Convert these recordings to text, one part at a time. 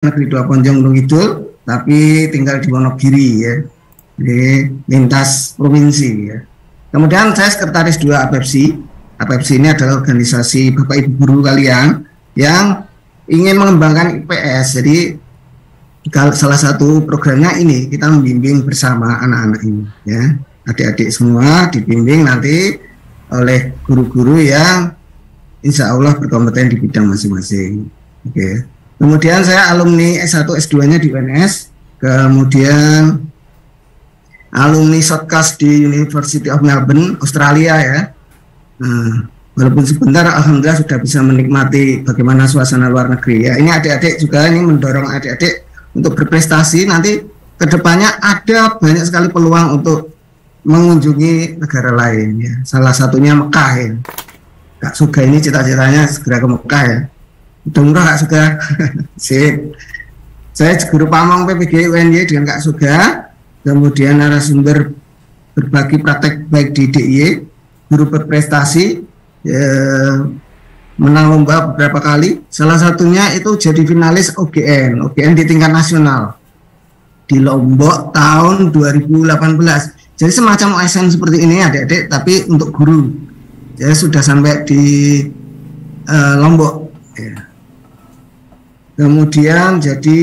Negeri Dua Ponjong Gunung Kidul, tapi tinggal di Wonogiri ya, di lintas provinsi ya. Kemudian saya sekretaris 2 APEPSI. APEPSI ini adalah organisasi Bapak Ibu guru kalian yang ingin mengembangkan IPS. Jadi salah satu programnya ini kita membimbing bersama anak-anak ini ya. Adik-adik semua dibimbing nanti oleh guru-guru yang insya Allah berkompeten di bidang masing-masing. Oke. Kemudian saya alumni S1 S2-nya di UNS, kemudian alumni Shortcast di University of Melbourne, Australia ya. Nah, walaupun sebentar alhamdulillah sudah bisa menikmati bagaimana suasana luar negeri ya. Ini adik-adik juga ini mendorong adik-adik untuk berprestasi, nanti kedepannya ada banyak sekali peluang untuk mengunjungi negara lain ya. Salah satunya Mekah ya. Kak Suga ini cita-citanya segera ke Mekah ya. Udah murah Kak Suga. Sip. Saya guru pamong PPG UNY dengan Kak Suga, kemudian narasumber berbagi praktek baik di DIY, guru berprestasi ya, menang lomba beberapa kali, salah satunya itu jadi finalis OGN di tingkat nasional di Lombok tahun 2018. Jadi semacam OSN seperti ini adik-adik, tapi untuk guru. Jadi sudah sampai di Lombok ya. Kemudian jadi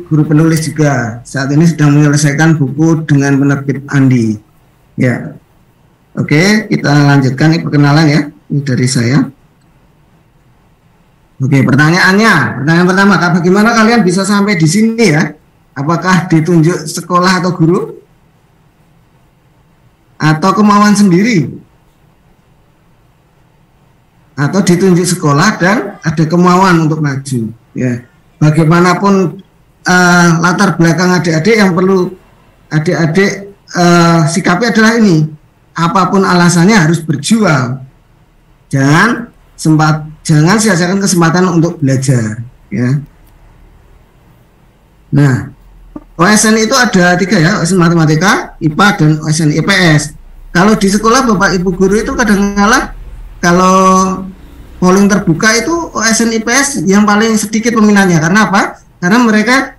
guru penulis juga. Saat ini sedang menyelesaikan buku dengan penerbit Andi. Ya. Oke, kita lanjutkan ini perkenalan ya. Ini dari saya. Oke, pertanyaannya. Pertanyaan pertama, bagaimana kalian bisa sampai di sini ya? Apakah ditunjuk sekolah atau guru? Atau kemauan sendiri? Atau ditunjuk sekolah dan ada kemauan untuk maju ya. Bagaimanapun latar belakang adik-adik, yang perlu adik-adik sikapi adalah ini, apapun alasannya harus berjuang, jangan sia-siakan kesempatan untuk belajar ya. Nah, OSN itu ada 3 ya, OSN Matematika, IPA, dan OSN IPS. Kalau di sekolah Bapak Ibu guru itu kadang-kadang kalau polling terbuka itu OSN IPS yang paling sedikit peminatnya. Karena apa? Karena mereka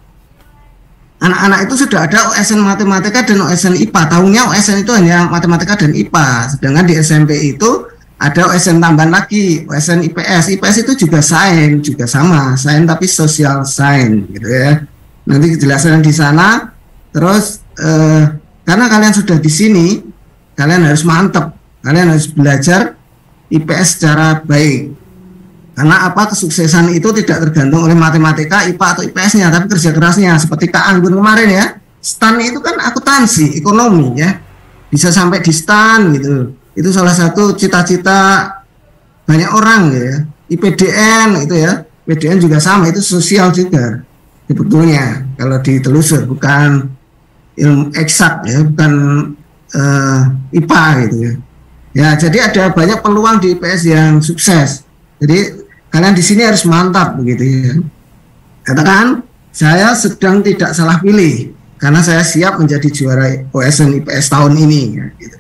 anak-anak itu sudah ada OSN Matematika dan OSN IPA. Tahunya OSN itu hanya Matematika dan IPA. Sedangkan di SMP itu ada OSN tambahan lagi, OSN IPS. IPS itu juga sains, juga sama, sains tapi social science gitu ya. Nanti kejelasan di sana. Terus karena kalian sudah di sini, kalian harus mantap. Kalian harus belajar IPS secara baik. Karena apa, kesuksesan itu tidak tergantung oleh matematika, IPA atau IPS-nya, tapi kerja kerasnya. Seperti Kak Anggun kemarin ya, STAN itu kan akuntansi, ekonomi ya, bisa sampai di STAN gitu. Itu salah satu cita-cita banyak orang ya. IPDN itu ya, IPDN juga sama, itu sosial juga sebetulnya kalau ditelusur, bukan ilmu eksak ya, bukan IPA gitu ya. Ya, jadi ada banyak peluang di IPS yang sukses. Jadi kalian di sini harus mantap begitu ya. Katakan saya sedang tidak salah pilih karena saya siap menjadi juara OSN IPS tahun ini ya, gitu.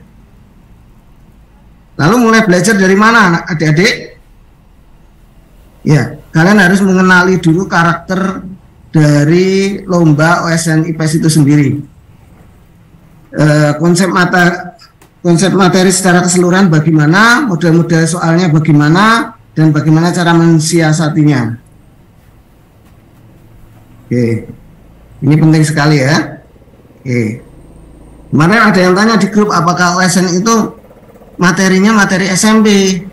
Lalu mulai belajar dari mana adik-adik? Ya, kalian harus mengenali dulu karakter dari lomba OSN IPS itu sendiri. Konsep materi secara keseluruhan bagaimana, model-model soalnya bagaimana, dan bagaimana cara mensiasatinya. Oke, ini penting sekali ya. Oke, kemarin ada yang tanya di grup, apakah OSN itu materinya materi SMP?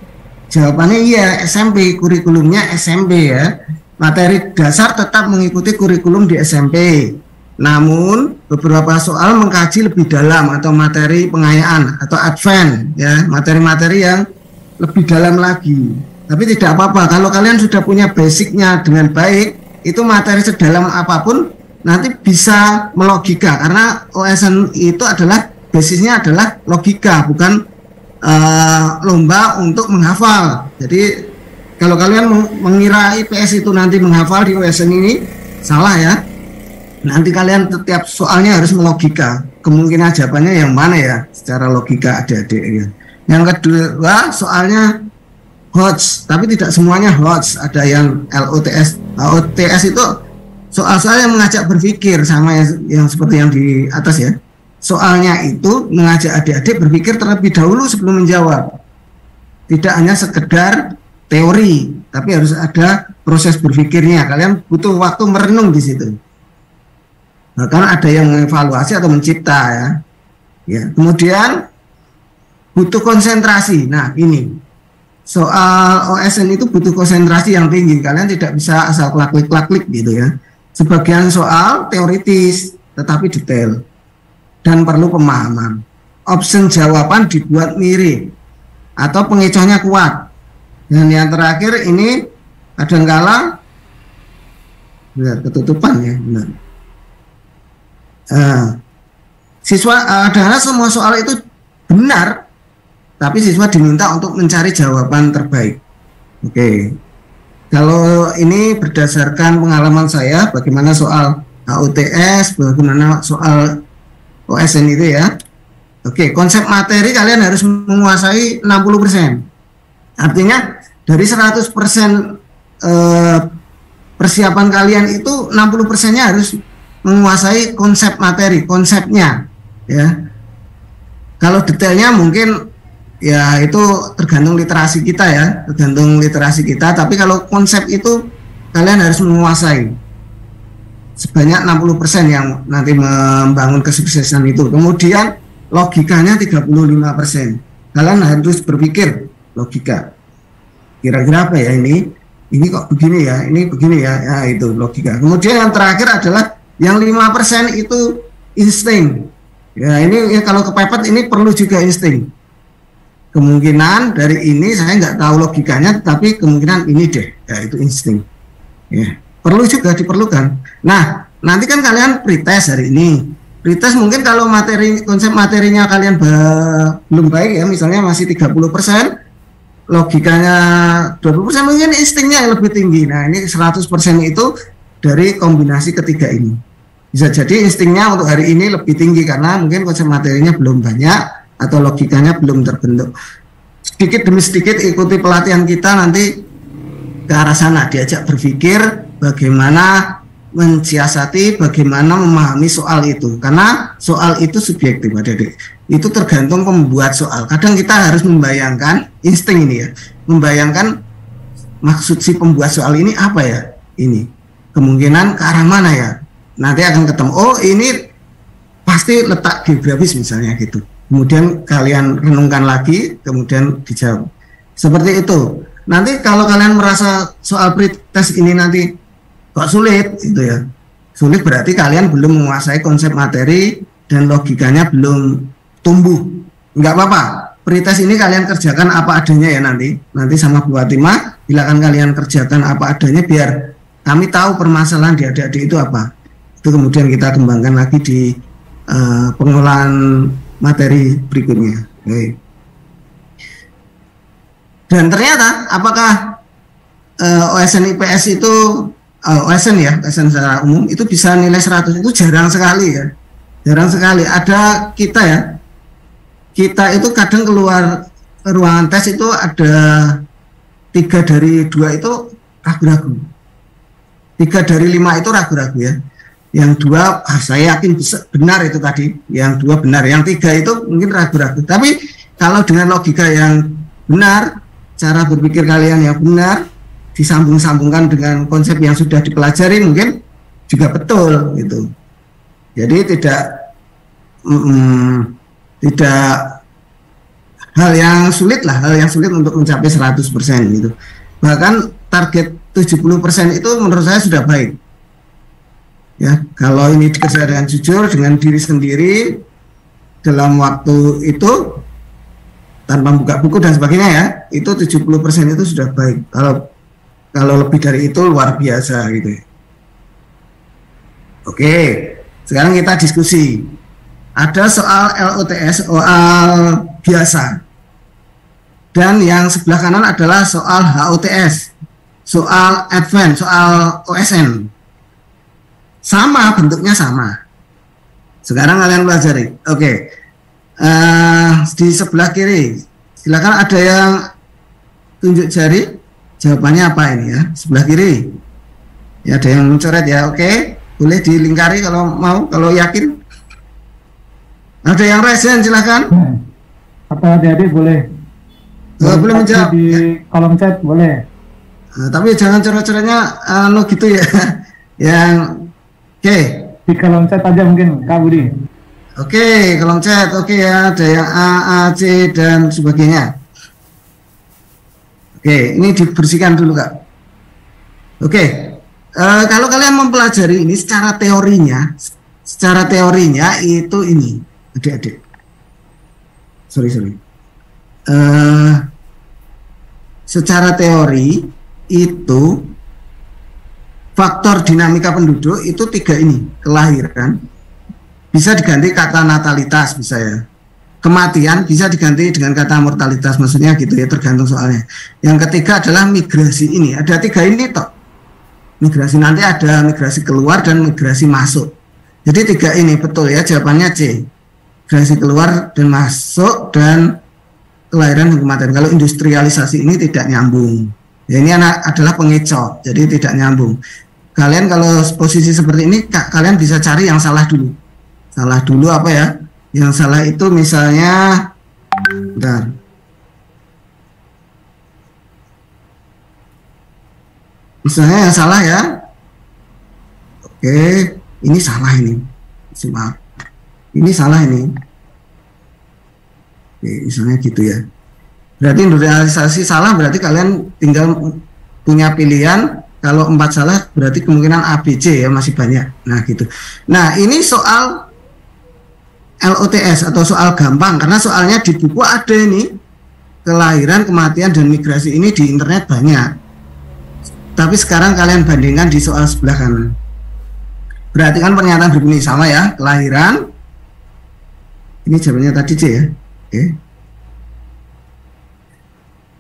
Jawabannya iya, SMP, kurikulumnya SMP ya. Materi dasar tetap mengikuti kurikulum di SMP. Namun beberapa soal mengkaji lebih dalam atau materi pengayaan atau advance ya, materi-materi yang lebih dalam lagi. Tapi tidak apa-apa kalau kalian sudah punya basicnya dengan baik, itu materi sedalam apapun nanti bisa melogika, karena OSN itu adalah basisnya adalah logika, bukan lomba untuk menghafal. Jadi kalau kalian mengira IPS itu nanti menghafal di OSN ini, salah ya. Nanti kalian setiap soalnya harus melogika. Kemungkinan jawabannya yang mana ya secara logika adik-adik ya. Yang kedua soalnya HOTS, tapi tidak semuanya HOTS. Ada yang LOTS. LOTS itu soal-soal yang mengajak berpikir sama yang seperti yang di atas ya. Soalnya itu mengajak adik-adik berpikir terlebih dahulu sebelum menjawab. Tidak hanya sekedar teori, tapi harus ada proses berpikirnya. Kalian butuh waktu merenung di situ. Bahkan ada yang mengevaluasi atau mencipta ya. Ya, kemudian butuh konsentrasi. Nah, ini soal OSN itu butuh konsentrasi yang tinggi. Kalian tidak bisa asal klik-klik gitu ya. Sebagian soal teoritis tetapi detail dan perlu pemahaman. Option jawaban dibuat mirip atau pengecohnya kuat. Dan yang terakhir ini kadangkala ketutupan ya. Benar. Siswa adalah semua soal itu benar, tapi siswa diminta untuk mencari jawaban terbaik. Oke. Kalau ini berdasarkan pengalaman saya, bagaimana soal HUTS, bagaimana soal OSN itu ya. Oke, konsep materi kalian harus menguasai 60%. Artinya dari 100% persiapan kalian itu 60%-nya harus menguasai konsep materi, konsepnya ya. Kalau detailnya mungkin ya itu tergantung literasi kita ya, tergantung literasi kita, tapi kalau konsep itu kalian harus menguasai sebanyak 60% yang nanti membangun kesuksesan itu. Kemudian logikanya 35%. Kalian harus berpikir logika. Kira-kira apa ya ini kok begini ya, ini begini ya, ya itu logika. Kemudian yang terakhir adalah yang 5% itu insting. Ya ini ya, kalau kepepet ini perlu juga insting. Kemungkinan dari ini saya nggak tahu logikanya, tapi kemungkinan ini deh, ya itu insting. Ya perlu juga diperlukan. Nah nanti kan kalian pretest hari ini. Pretest mungkin kalau materi konsep materinya kalian belum baik ya, misalnya masih 30%, logikanya 20%, mungkin instingnya yang lebih tinggi. Nah ini 100% itu dari kombinasi ketiga ini. Bisa jadi instingnya untuk hari ini lebih tinggi karena mungkin konsep materinya belum banyak atau logikanya belum terbentuk. Sedikit demi sedikit ikuti pelatihan kita nanti ke arah sana, diajak berpikir bagaimana mensiasati, bagaimana memahami soal itu, karena soal itu subjektif adik-adik. Itu tergantung pembuat soal. Kadang kita harus membayangkan insting ini ya, membayangkan maksud si pembuat soal ini apa ya, ini kemungkinan ke arah mana ya, nanti akan ketemu, oh ini pasti letak geografis misalnya gitu. Kemudian kalian renungkan lagi, kemudian dijawab seperti itu. Nanti kalau kalian merasa soal pretest ini nanti kok sulit itu ya, sulit berarti kalian belum menguasai konsep materi dan logikanya belum tumbuh. Enggak apa-apa, pretest ini kalian kerjakan apa adanya ya, nanti sama Bu Fatimah silakan kalian kerjakan apa adanya biar kami tahu permasalahan di adik-adik itu apa. Itu kemudian kita kembangkan lagi di pengolahan materi berikutnya. Oke. Dan ternyata apakah OSN IPS itu OSN ya, OSN secara umum itu bisa nilai 100 itu jarang sekali ya, jarang sekali. Ada kita ya, kita itu kadang keluar ruangan tes itu ada 3 dari 2 itu ragu-ragu, 3 dari 5 itu ragu-ragu ya, yang 2 saya yakin benar itu tadi, yang 2 benar, yang 3 itu mungkin ragu-ragu. Tapi kalau dengan logika yang benar, cara berpikir kalian yang benar, disambung-sambungkan dengan konsep yang sudah dipelajari mungkin juga betul gitu. Jadi tidak hal yang sulit lah, hal yang sulit untuk mencapai 100% gitu. Bahkan target 70% itu menurut saya sudah baik. Ya, kalau ini dikerjakan dengan jujur dengan diri sendiri dalam waktu itu tanpa buka buku dan sebagainya ya, itu 70% itu sudah baik. Kalau lebih dari itu luar biasa gitu. Oke, sekarang kita diskusi. Ada soal LUTS, soal biasa. Dan yang sebelah kanan adalah soal HUTS, soal advance, soal OSN. Sama, bentuknya sama. Sekarang kalian pelajari. Oke. Di sebelah kiri, silakan ada yang tunjuk jari. Jawabannya apa ini ya? Sebelah kiri. Ya, ada yang mencoret ya. Oke. boleh dilingkari kalau mau, kalau yakin. Ada yang resen silahkan. Atau adik-adik boleh. Boleh menjawab di kolom chat boleh. Tapi jangan cara-caranya gitu ya. Yang oke. Di kolom chat aja mungkin Kak Budi. Oke, kolom chat. Oke ya, ada yang A, C dan sebagainya. Oke, ini dibersihkan dulu Kak. Oke, kalau kalian mempelajari ini secara teorinya itu ini, adik-adik. Sorry. Secara teori itu faktor dinamika penduduk itu 3 ini, kelahiran, bisa diganti kata natalitas bisa ya. Kematian bisa diganti dengan kata mortalitas, maksudnya gitu ya, tergantung soalnya. Yang ketiga adalah migrasi ini, ada 3 ini toh. Migrasi nanti ada migrasi keluar dan migrasi masuk. Jadi 3 ini betul ya, jawabannya C. Migrasi keluar dan masuk dan kelahiran dan kematian. Kalau industrialisasi ini tidak nyambung. Ya, ini adalah pengecoh, jadi tidak nyambung. Kalian kalau posisi seperti ini, kalian bisa cari yang salah dulu. Salah dulu apa ya? Yang salah itu misalnya, bentar. Misalnya yang salah ya. Oke, ini salah ini. Maaf. Ini salah ini. Oke, misalnya gitu ya. Berarti industrialisasi salah, berarti kalian tinggal punya pilihan. Kalau 4 salah, berarti kemungkinan A, B, C ya, masih banyak. Nah gitu. Nah ini soal LOTS atau soal gampang, karena soalnya di buku ada ini, kelahiran, kematian, dan migrasi ini di internet banyak. Tapi sekarang kalian bandingkan di soal sebelah kanan. Berarti kan pernyataan berbunyi sama ya, kelahiran, ini jawabannya tadi C ya. Oke.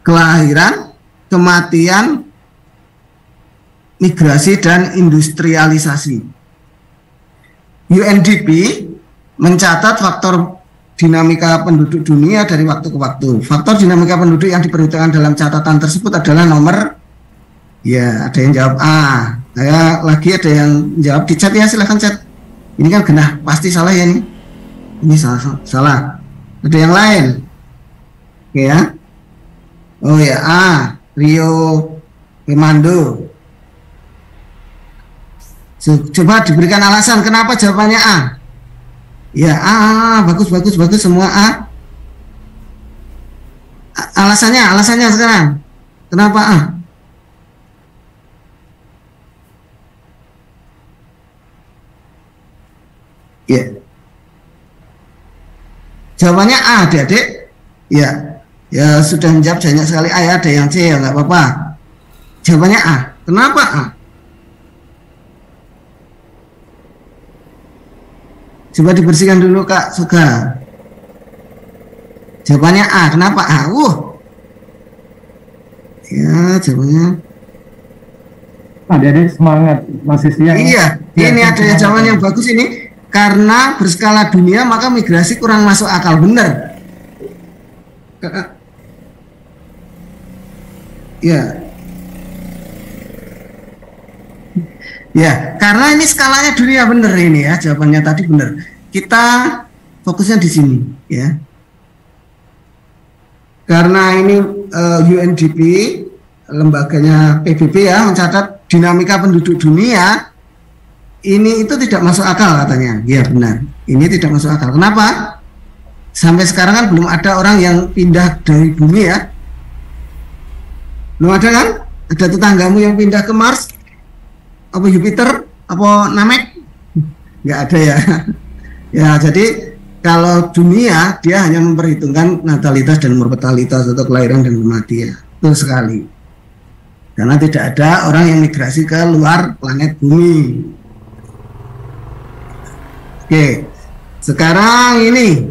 Kelahiran, kematian, migrasi, dan industrialisasi. UNDP mencatat faktor dinamika penduduk dunia dari waktu ke waktu. Faktor dinamika penduduk yang diperhitungkan dalam catatan tersebut adalah nomor, ya ada yang jawab A. Saya lagi ada yang jawab di chat ya, silahkan chat. Ini kan genah, pasti salah ya nih. Ini salah. Ada yang lain? Oke ya. Oh ya, A, Rio Remando. Coba diberikan alasan kenapa jawabannya A. Ya, bagus semua A. Alasannya sekarang. Kenapa A? Ya. Jawabannya A, adik-adik. Ya sudah menjawab banyak sekali A ya, ada yang C ya nggak apa-apa. Jawabannya A. Kenapa A? Coba dibersihkan dulu Kak Suga. Jawabannya A. Kenapa A? Ya jawabannya. Adik-adik semangat, masih siang. Iya, ini ada jawaban yang bagus ini. Karena berskala dunia maka migrasi kurang masuk akal, benar. Ya, karena ini skalanya dunia, benar ini ya, jawabannya tadi benar. Kita fokusnya di sini ya. Karena ini UNDP, lembaganya PBB ya, mencatat dinamika penduduk dunia ini itu tidak masuk akal katanya. Ya benar, ini tidak masuk akal. Kenapa? Sampai sekarang kan belum ada orang yang pindah dari bumi ya. Belum ada kan? Ada tetanggamu yang pindah ke Mars, apa Jupiter, apa Namek? Nggak ada ya. Ya jadi kalau dunia dia hanya memperhitungkan natalitas dan mortalitas atau kelahiran dan kematian. Betul sekali. Karena tidak ada orang yang migrasi ke luar planet bumi. Oke, sekarang ini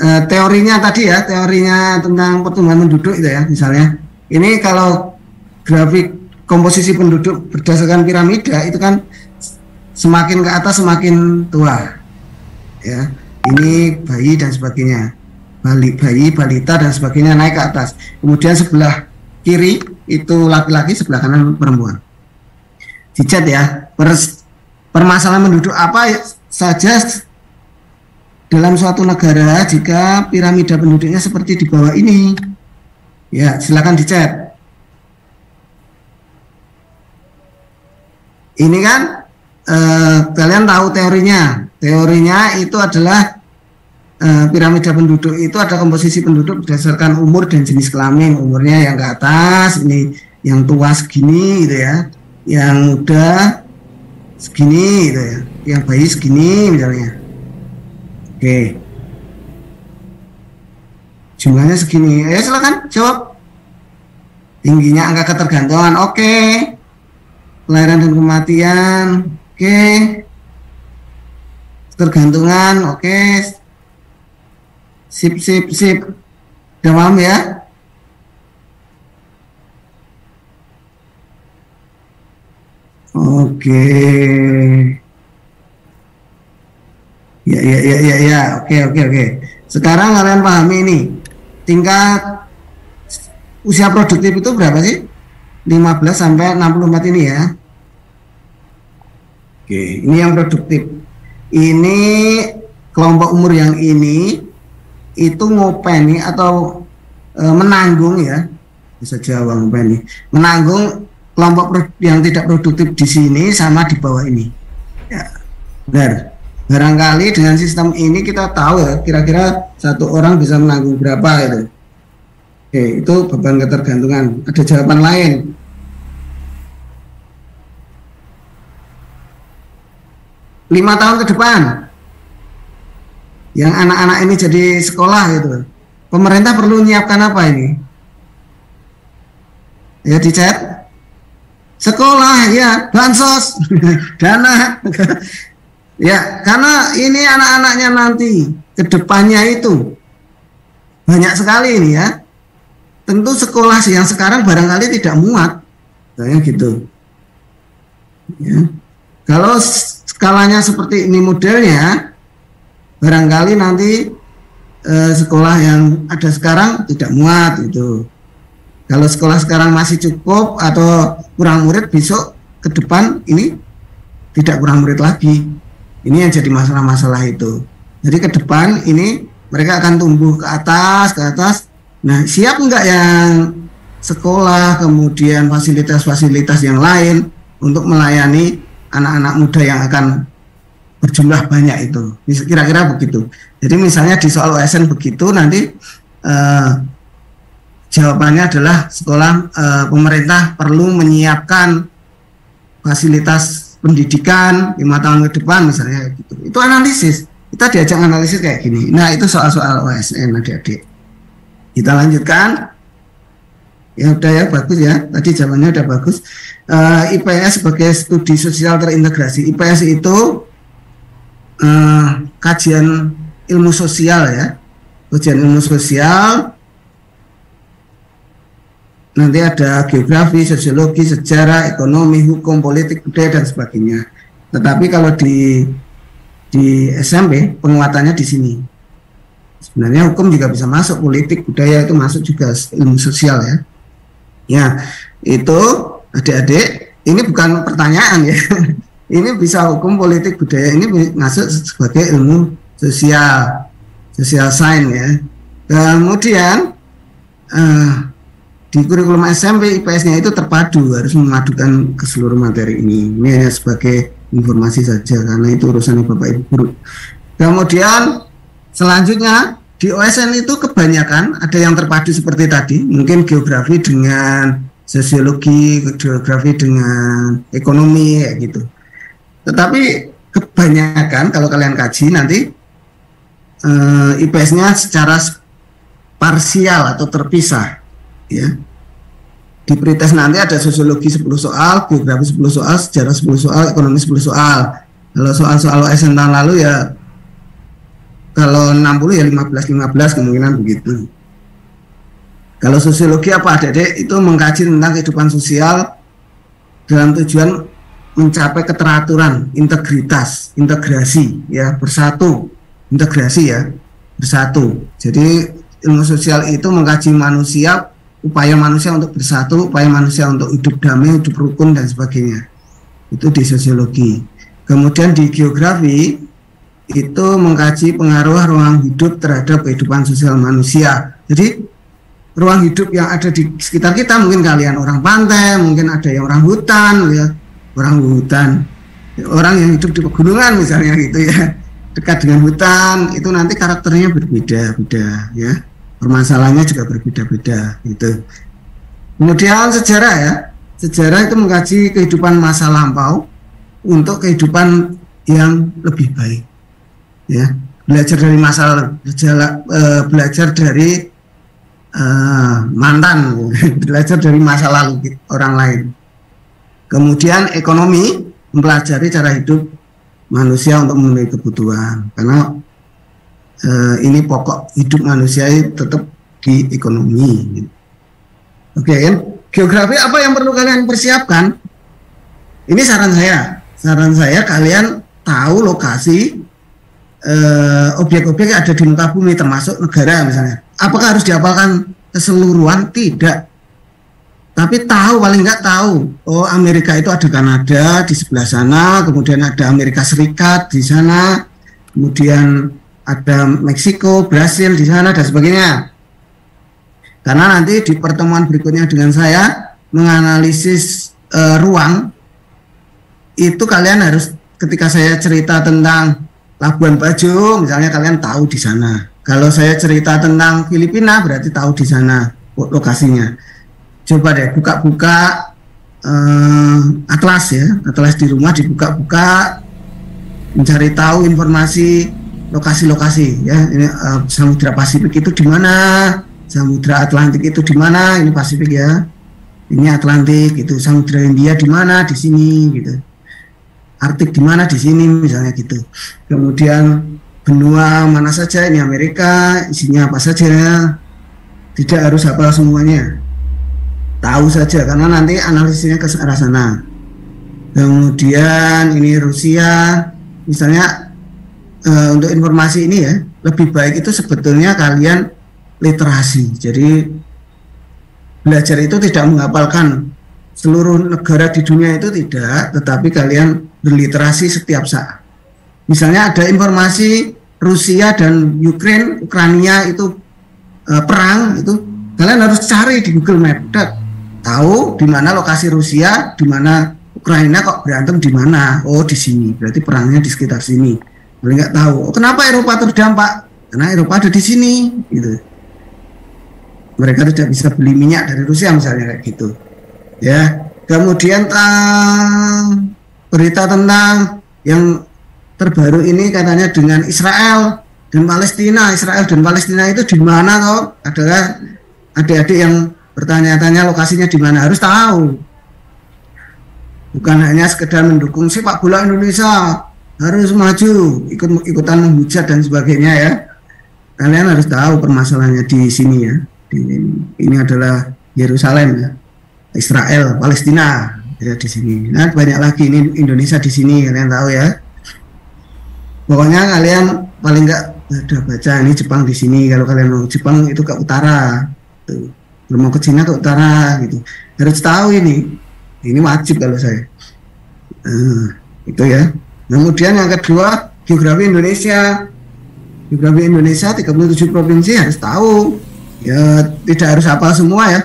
teorinya tadi ya, teorinya tentang pertumbuhan penduduk itu ya, misalnya. Ini kalau grafik komposisi penduduk berdasarkan piramida itu kan semakin ke atas semakin tua. Ya, ini bayi dan sebagainya. Bayi, balita dan sebagainya naik ke atas. Kemudian sebelah kiri itu laki-laki, sebelah kanan perempuan. Dicat ya. Permasalahan penduduk apa saja dalam suatu negara jika piramida penduduknya seperti di bawah ini. Ya, silakan dicat. Ini kan kalian tahu teorinya. Teorinya itu adalah piramida penduduk itu ada komposisi penduduk berdasarkan umur dan jenis kelamin. Umurnya yang ke atas, ini yang tua segini gitu ya. Yang muda segini gitu ya. Yang bayi segini misalnya. Oke. Jumlahnya segini. Silakan jawab. Tingginya angka ketergantungan. Oke. Kelahiran dan kematian. Oke. Ketergantungan. Oke. Sip. Udah paham ya? Oke. Ya. Oke. Sekarang kalian pahami ini. Tingkat usia produktif itu berapa sih? 15 sampai 64 ini ya. Oke, ini yang produktif. Ini kelompok umur yang ini itu ngopeni atau menanggung ya. Bisa Jawa ngopeni. Menanggung kelompok yang tidak produktif di sini sama di bawah ini. Ya. Benar. Barangkali dengan sistem ini kita tahu ya kira-kira satu orang bisa menanggung berapa itu. Oke, itu beban ketergantungan. Ada jawaban lain. Lima tahun ke depan, yang anak-anak ini jadi sekolah gitu. Pemerintah perlu menyiapkan apa ini? Ya di chat. Sekolah ya, bansos, dana. Ya, karena ini anak-anaknya nanti ke depannya itu banyak sekali ini ya. Tentu sekolah yang sekarang barangkali tidak muat, kayak gitu. Ya. Kalau skalanya seperti ini modelnya, barangkali nanti sekolah yang ada sekarang tidak muat itu. Kalau sekolah sekarang masih cukup atau kurang murid, besok ke depan ini tidak kurang murid lagi. Ini yang jadi masalah-masalah itu. Jadi ke depan ini mereka akan tumbuh ke atas. Nah, siap nggak yang sekolah, kemudian fasilitas-fasilitas yang lain untuk melayani anak-anak muda yang akan berjumlah banyak itu. Kira-kira begitu. Jadi misalnya di soal OSN begitu, nanti jawabannya adalah sekolah pemerintah perlu menyiapkan fasilitas pendidikan 5 tahun ke depan misalnya gitu. Itu analisis. Kita diajak analisis kayak gini. Nah, itu soal-soal OSN adik-adik. Kita lanjutkan. Ya udah ya, bagus ya. Tadi jawabannya udah bagus. IPS sebagai studi sosial terintegrasi. IPS itu kajian ilmu sosial ya. Kajian ilmu sosial. Nanti ada geografi, sosiologi, sejarah, ekonomi, hukum, politik, budaya dan sebagainya. Tetapi kalau di SMP penguatannya di sini. Sebenarnya hukum juga bisa masuk, politik, budaya itu masuk juga ilmu sosial ya. Ya, itu adik-adik, ini bukan pertanyaan ya. Ini bisa hukum, politik, budaya, ini masuk sebagai ilmu sosial, social science ya. Kemudian di kurikulum SMP IPS-nya itu terpadu, harus memadukan ke seluruh materi ini. Ini hanya sebagai informasi saja karena itu urusannya Bapak Ibu guru. Kemudian selanjutnya di OSN itu kebanyakan ada yang terpadu seperti tadi, mungkin geografi dengan sosiologi, geografi dengan ekonomi kayak gitu. Tetapi kebanyakan kalau kalian kaji nanti IPS-nya secara parsial atau terpisah ya. Di pretest nanti ada sosiologi 10 soal, geografi 10 soal, sejarah 10 soal, ekonomi 10 soal. Kalau soal-soal OSN tahun lalu ya kalau 60 ya 15 kemungkinan begitu. Kalau sosiologi apa adik-adik itu mengkaji tentang kehidupan sosial dalam tujuan mencapai keteraturan, integritas, integrasi ya, bersatu, integrasi ya, bersatu. Jadi ilmu sosial itu mengkaji manusia, upaya manusia untuk bersatu, upaya manusia untuk hidup damai, hidup rukun dan sebagainya. itu di sosiologi. Kemudian di geografi itu mengkaji pengaruh ruang hidup terhadap kehidupan sosial manusia. Jadi ruang hidup yang ada di sekitar kita, mungkin kalian orang pantai, mungkin ada yang orang hutan, ya, orang yang hidup di pegunungan misalnya gitu ya, dekat dengan hutan, itu nanti karakternya berbeda-beda ya, permasalahannya juga berbeda-beda gitu. Kemudian sejarah ya, sejarah itu mengkaji kehidupan masa lampau untuk kehidupan yang lebih baik ya, belajar dari belajar dari mantan, belajar dari masa lalu orang lain. Kemudian ekonomi, mempelajari cara hidup manusia untuk memenuhi kebutuhan, karena ini pokok hidup manusia tetap di ekonomi. Oke, geografi apa yang perlu kalian persiapkan? Ini saran saya kalian tahu lokasi objek-objek yang ada di muka bumi, termasuk negara misalnya. Apakah harus dihafalkan keseluruhan? Tidak. Tapi tahu, paling nggak tahu, oh Amerika itu ada Kanada di sebelah sana, kemudian ada Amerika Serikat di sana, kemudian ada Meksiko, Brasil di sana, dan sebagainya. Karena nanti di pertemuan berikutnya dengan saya menganalisis ruang, itu kalian harus, ketika saya cerita tentang Labuan Bajo, misalnya kalian tahu di sana. Kalau saya cerita tentang Filipina, berarti tahu di sana lokasinya. Coba deh buka-buka atlas ya, atlas di rumah dibuka-buka, mencari tahu informasi lokasi-lokasi ya. Ini Samudra Pasifik itu di mana, Samudra Atlantik itu di mana, ini Pasifik ya. Ini Atlantik, itu Samudra Hindia di mana, di sini gitu. Arktik di mana, di sini misalnya gitu. Kemudian benua mana saja, ini Amerika, isinya apa saja, tidak harus hafal semuanya, tahu saja karena nanti analisisnya ke arah sana. Kemudian ini Rusia misalnya, untuk informasi ini ya, lebih baik itu sebetulnya kalian literasi. Jadi belajar itu tidak menghafalkan seluruh negara di dunia itu tidak, tetapi kalian berliterasi setiap saat. Misalnya ada informasi Rusia dan Ukraina itu perang, itu kalian harus cari di Google Map, tahu di mana lokasi Rusia, di mana Ukraina kok berantem di mana, oh di sini, berarti perangnya di sekitar sini. Boleh nggak tahu, oh, kenapa Eropa terdampak? Karena Eropa ada di sini, gitu. Mereka tidak bisa beli minyak dari Rusia misalnya kayak gitu, ya. Kemudian berita tentang yang terbaru ini katanya dengan Israel dan Palestina. Israel dan Palestina itu di mana toh? Adalah adik-adik yang bertanya-tanya lokasinya di mana, harus tahu. Bukan hanya sekedar mendukung sepak bola Indonesia harus maju, ikutan menghujat dan sebagainya ya. Kalian harus tahu permasalahannya di sini ya. Ini adalah Yerusalem ya. Israel, Palestina ya di sini. Nah, banyak lagi, ini Indonesia di sini, kalian tahu ya. Pokoknya kalian paling nggak udah baca ini Jepang di sini. Kalau kalian mau Jepang itu ke utara, tuh. Kalau mau ke Cina ke utara gitu. Harus tahu ini wajib kalau saya. Itu ya. Kemudian yang kedua, geografi Indonesia. Geografi Indonesia 37 provinsi harus tahu. Ya tidak harus hafal semua ya.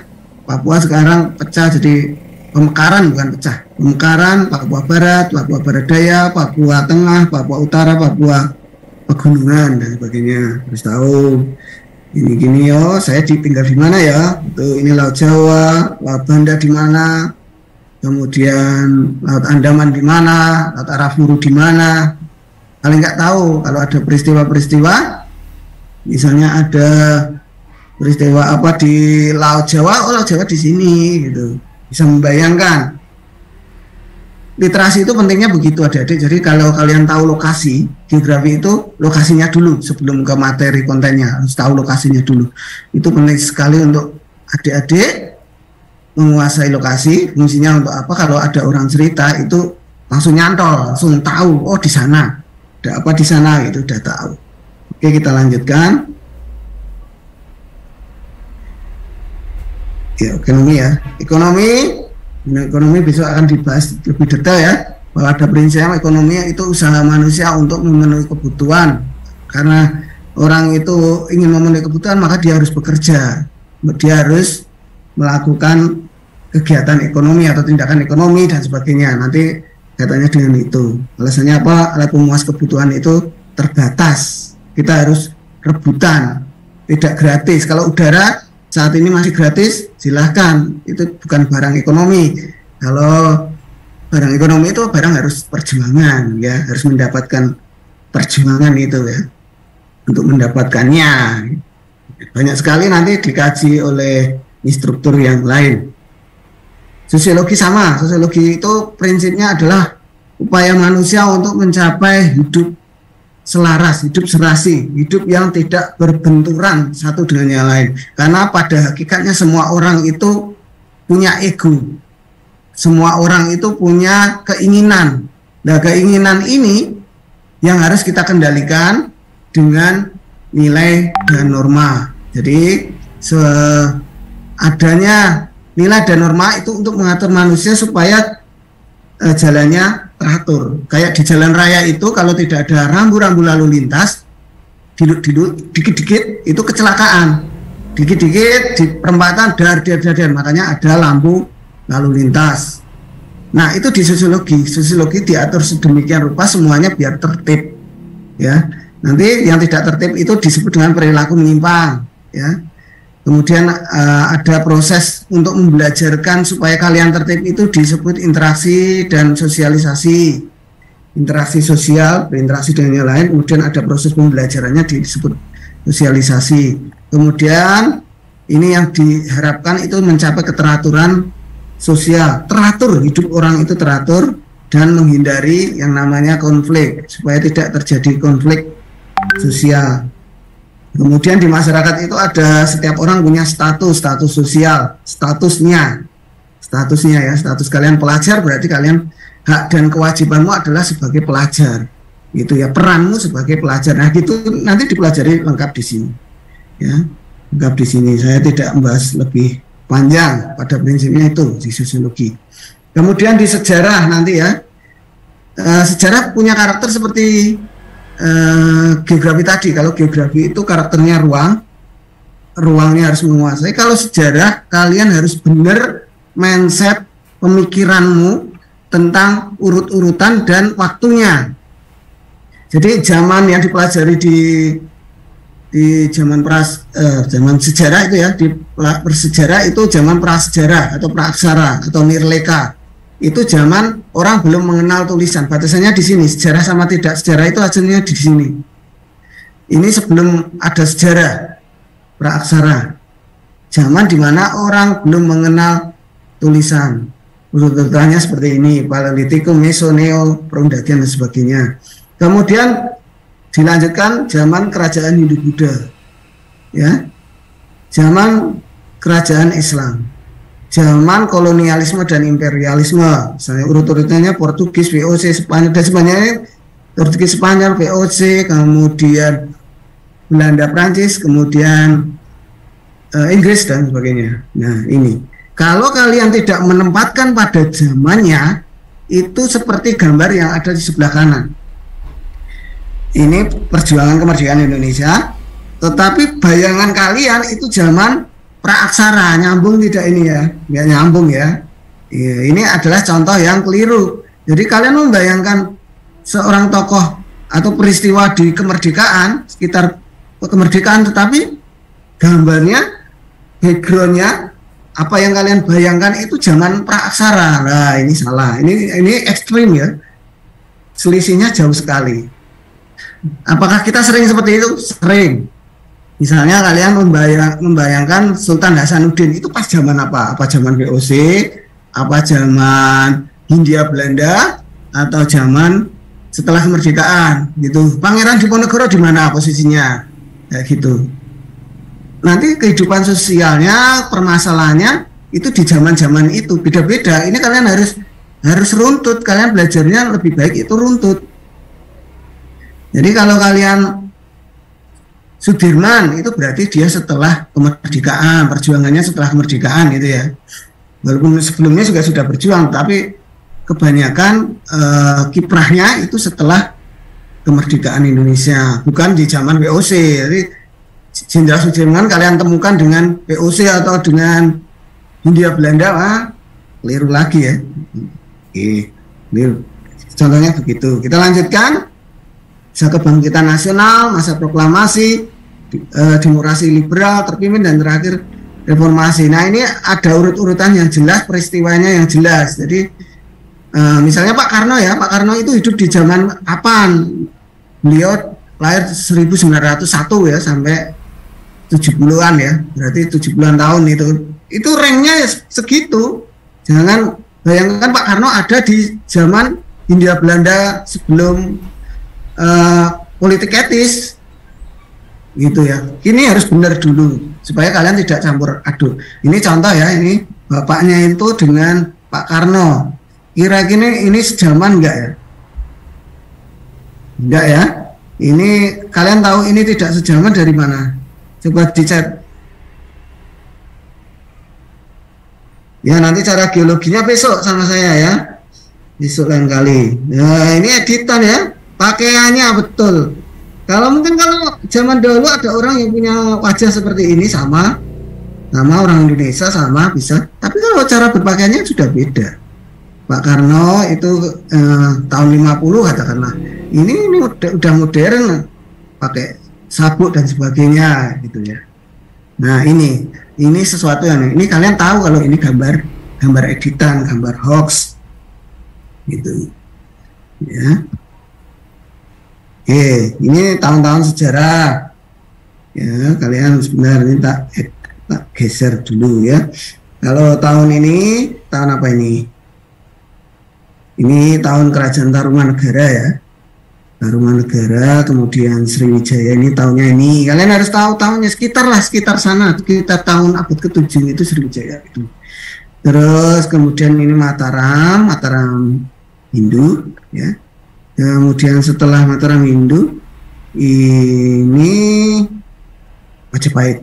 Papua sekarang pecah jadi pemekaran, bukan pecah. Pemekaran, Papua Barat, Papua Barat Daya, Papua Tengah, Papua Utara, Papua Pegunungan dan sebagainya. Harus tahu. Ini gini yo, saya tinggal di mana ya? Itu ini Laut Jawa, Laut Banda di mana? Kemudian Laut Andaman di mana? Laut Arafuru di mana? Paling nggak tahu kalau ada peristiwa-peristiwa, misalnya ada peristiwa apa di Laut Jawa, oh Laut Jawa di sini gitu, bisa membayangkan. Literasi itu pentingnya begitu adik-adik. Jadi kalau kalian tahu lokasi, geografi itu lokasinya dulu sebelum ke materi kontennya, harus tahu lokasinya dulu. Itu penting sekali untuk adik-adik menguasai lokasi. Fungsinya untuk apa? Kalau ada orang cerita itu langsung nyantol, langsung tahu, oh di sana ada apa di sana gitu, udah tahu. Oke, kita lanjutkan. Ya, ekonomi ya. Ekonomi besok akan dibahas lebih detail ya. bahwa ada prinsip ekonomi itu usaha manusia untuk memenuhi kebutuhan. Karena orang itu ingin memenuhi kebutuhan, maka dia harus bekerja, dia harus melakukan kegiatan ekonomi atau tindakan ekonomi dan sebagainya. Nanti katanya dengan itu. Alasannya apa? Alat pemuas kebutuhan itu terbatas. Kita harus rebutan, tidak gratis. Kalau udara saat ini masih gratis, silahkan. Itu bukan barang ekonomi. Kalau barang ekonomi itu barang harus perjuangan, ya, harus mendapatkan perjuangan itu, ya, untuk mendapatkannya. Banyak sekali nanti dikaji oleh instruktur yang lain. Sosiologi sama, sosiologi itu prinsipnya adalah upaya manusia untuk mencapai hidup selaras, hidup serasi, hidup yang tidak berbenturan satu dengan yang lain. Karena pada hakikatnya semua orang itu punya ego, semua orang itu punya keinginan. Nah, keinginan ini yang harus kita kendalikan dengan nilai dan norma. Jadi adanya nilai dan norma itu untuk mengatur manusia supaya jalannya teratur. Kayak di jalan raya itu kalau tidak ada rambu-rambu lalu lintas, dikit-dikit itu kecelakaan. Dikit-dikit di perempatan dar. Makanya ada lampu lalu lintas. Nah, itu di sosiologi diatur sedemikian rupa semuanya biar tertib. Ya. Nanti yang tidak tertib itu disebut dengan perilaku menyimpang, ya. Kemudian ada proses untuk membelajarkan supaya kalian tertib itu disebut interaksi dan sosialisasi. Interaksi sosial, berinteraksi dengan yang lain, kemudian ada proses pembelajarannya disebut sosialisasi. Kemudian ini yang diharapkan itu mencapai keteraturan sosial. Teratur, hidup orang itu teratur dan menghindari yang namanya konflik supaya tidak terjadi konflik sosial. Kemudian di masyarakat itu ada setiap orang punya status sosial, statusnya ya, status kalian pelajar berarti kalian hak dan kewajibanmu adalah sebagai pelajar, gitu ya, peranmu sebagai pelajar. Nah, gitu nanti dipelajari lengkap di sini, ya, lengkap di sini. Saya tidak membahas lebih panjang pada prinsipnya itu di sosiologi. Kemudian di sejarah nanti ya, sejarah punya karakter seperti geografi tadi. Kalau geografi itu karakternya ruangnya harus menguasai. Kalau sejarah kalian harus benar mindset pemikiranmu tentang urut-urutan dan waktunya. Jadi zaman yang dipelajari di zaman zaman sejarah itu ya, di bersejarah itu zaman prasejarah atau praaksara atau nirleka. Itu zaman orang belum mengenal tulisan, batasannya di sini. Sejarah sama tidak sejarah itu hasilnya di sini. Ini sebelum ada sejarah praaksara, zaman dimana orang belum mengenal tulisan. Urutannya seperti ini: Paleolitikum, Meso, Neo, Perundagian dan sebagainya. Kemudian dilanjutkan zaman kerajaan Hindu-Buddha, ya, zaman kerajaan Islam, zaman kolonialisme dan imperialisme. Misalnya urut-urutannya Portugis, VOC, Spanyol dan sebagainya. Portugis, Spanyol, VOC, kemudian Belanda, Prancis, kemudian Inggris dan sebagainya. Nah, ini kalau kalian tidak menempatkan pada zamannya, itu seperti gambar yang ada di sebelah kanan. Ini perjuangan kemerdekaan Indonesia, tetapi bayangan kalian itu zaman praaksara. Nyambung tidak ini ya? Nggak nyambung ya. Ini adalah contoh yang keliru. Jadi kalian membayangkan seorang tokoh atau peristiwa di kemerdekaan, sekitar kemerdekaan, tetapi gambarnya, backgroundnya, apa yang kalian bayangkan itu zaman praaksara. Nah, ini salah. Ini ekstrim ya. Selisihnya jauh sekali. Apakah kita sering seperti itu? Sering. Misalnya kalian membayangkan Sultan Hasanuddin itu pas zaman apa? Apa zaman VOC? Apa zaman Hindia Belanda? Atau zaman setelah kemerdekaan? Gitu. Pangeran Diponegoro di mana posisinya? Kayak gitu. Nanti kehidupan sosialnya, permasalahannya itu di zaman-zaman itu beda-beda. Ini kalian harus runtut. Kalian belajarnya lebih baik itu runtut. Jadi kalau kalian Sudirman itu berarti dia setelah kemerdekaan, perjuangannya setelah kemerdekaan gitu ya. Walaupun sebelumnya juga sudah berjuang, tapi kebanyakan kiprahnya itu setelah kemerdekaan Indonesia, bukan di zaman VOC. Jadi Jenderal Sudirman kalian temukan dengan VOC atau dengan Hindia Belanda, keliru lagi ya. Oke, keliru. Contohnya begitu. Kita lanjutkan. Masa kebangkitan nasional, masa proklamasi, demokrasi liberal terpimpin, dan terakhir reformasi. Nah, ini ada urut-urutan yang jelas, peristiwanya yang jelas. Jadi misalnya Pak Karno ya, Pak Karno itu hidup di zaman kapan? Beliau lahir 1901 ya sampai 70-an ya, berarti 70-an tahun itu. Itu ranknya segitu. Jangan bayangkan Pak Karno ada di zaman Hindia Belanda sebelum politik etis gitu ya. Ini harus benar dulu supaya kalian tidak campur aduk. Ini contoh ya, ini bapaknya itu dengan Pak Karno. Kira-kira ini sejaman enggak ya? Enggak ya. Ini kalian tahu ini tidak sejaman dari mana? Coba dicek. Ya, nanti cara geologinya besok sama saya ya. Besok lain kali. Nah, ini editan ya. Pakaiannya betul. Kalau mungkin kalau zaman dulu ada orang yang punya wajah seperti ini sama orang Indonesia sama bisa. Tapi kalau cara berpakaiannya sudah beda. Pak Karno itu tahun 50 katakanlah. Ini udah modern, pakai sabuk dan sebagainya gitu ya. Nah, ini sesuatu yang ini kalian tahu kalau ini gambar editan, gambar hoax gitu. Ya. Oke, ini tahun-tahun sejarah. Ya, kalian sebenarnya tak geser dulu ya. Kalau tahun ini, tahun apa ini? Ini tahun Kerajaan Tarumanegara ya. Tarumanegara, kemudian Sriwijaya ini tahunnya ini. Kalian harus tahu tahunnya sekitar sana, sekitar tahun abad ke-7 itu Sriwijaya itu. Terus kemudian ini Mataram Hindu ya. Kemudian setelah Mataram Hindu ini Majapahit.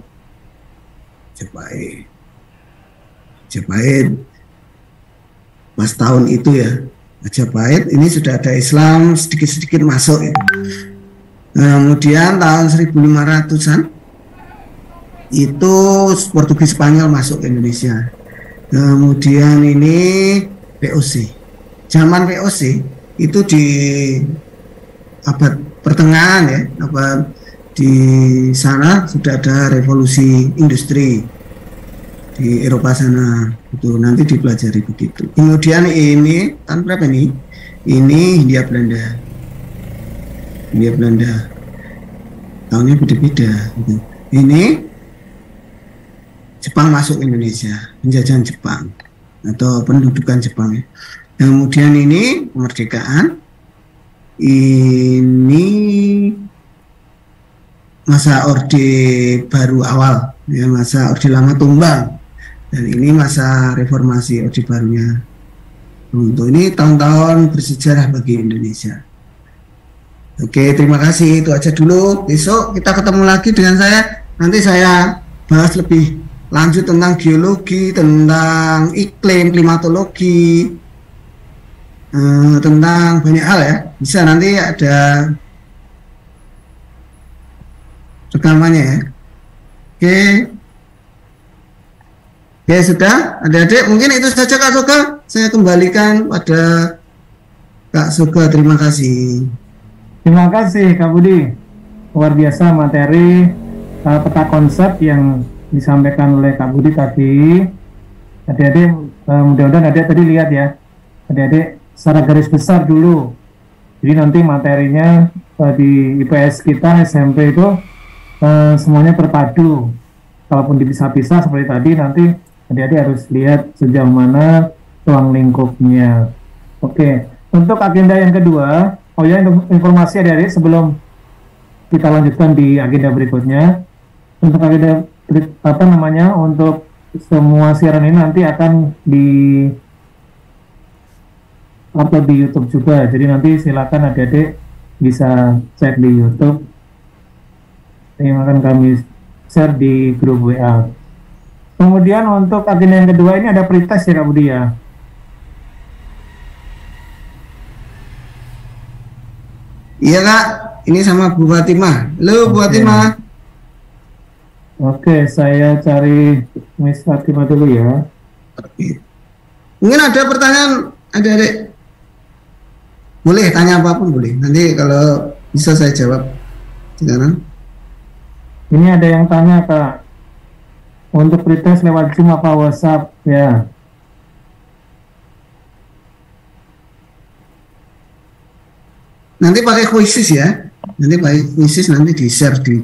Pas tahun itu ya Majapahit ini sudah ada Islam sedikit-sedikit masuk ya. Kemudian tahun 1500-an itu Portugis Spanyol masuk ke Indonesia. Kemudian ini VOC. Zaman VOC itu di abad pertengahan ya, abad di sana sudah ada revolusi industri di Eropa sana, itu nanti dipelajari begitu. Kemudian ini tahun berapa nih? Ini Hindia Belanda tahunnya beda-beda gitu. Ini Jepang masuk Indonesia, penjajahan Jepang atau pendudukan Jepang ya. Kemudian ini kemerdekaan, ini masa Orde Baru awal ya, masa Orde Lama tumbang, dan ini masa reformasi Orde Barunya. Untuk ini tahun-tahun bersejarah bagi Indonesia. Oke, terima kasih, itu aja dulu. Besok kita ketemu lagi dengan saya, nanti saya bahas lebih lanjut tentang geologi, tentang iklim, klimatologi, tentang banyak hal ya. Bisa nanti ada rekamannya ya. Oke, sudah adik-adik, mungkin itu saja Kak Soga. Saya kembalikan pada Kak Soga. Terima kasih. Terima kasih Kak Budi. Luar biasa materi peta konsep yang disampaikan oleh Kak Budi tadi. Adik-adik mudah-mudahan adik tadi lihat ya. Adik-adik secara garis besar dulu. Jadi nanti materinya di IPS kita SMP itu semuanya terpadu. Kalaupun dipisah-pisah seperti tadi, nanti adik-adik harus lihat sejauh mana ruang lingkupnya. Oke, untuk agenda yang kedua, informasi adik-adik sebelum kita lanjutkan di agenda berikutnya. Untuk agenda untuk semua siaran ini nanti akan upload di YouTube juga. Jadi nanti silakan adik-adik bisa cek di YouTube yang akan kami share di grup WA. Kemudian untuk agenda yang kedua ini ada pretest ya Kak Budi ya. Iya Kak, ini sama Bu Fatimah. Halo Bu Fatimah. Oke, saya cari Miss Fatimah dulu ya. Mungkin ada pertanyaan adik-adik? Boleh tanya apapun boleh. Nanti kalau bisa saya jawab. Sekarang. Ini ada yang tanya Kak, untuk pretest lewat Zoom apa WhatsApp ya? Nanti pakai quizzes ya. Nanti pakai quizzes nanti di share di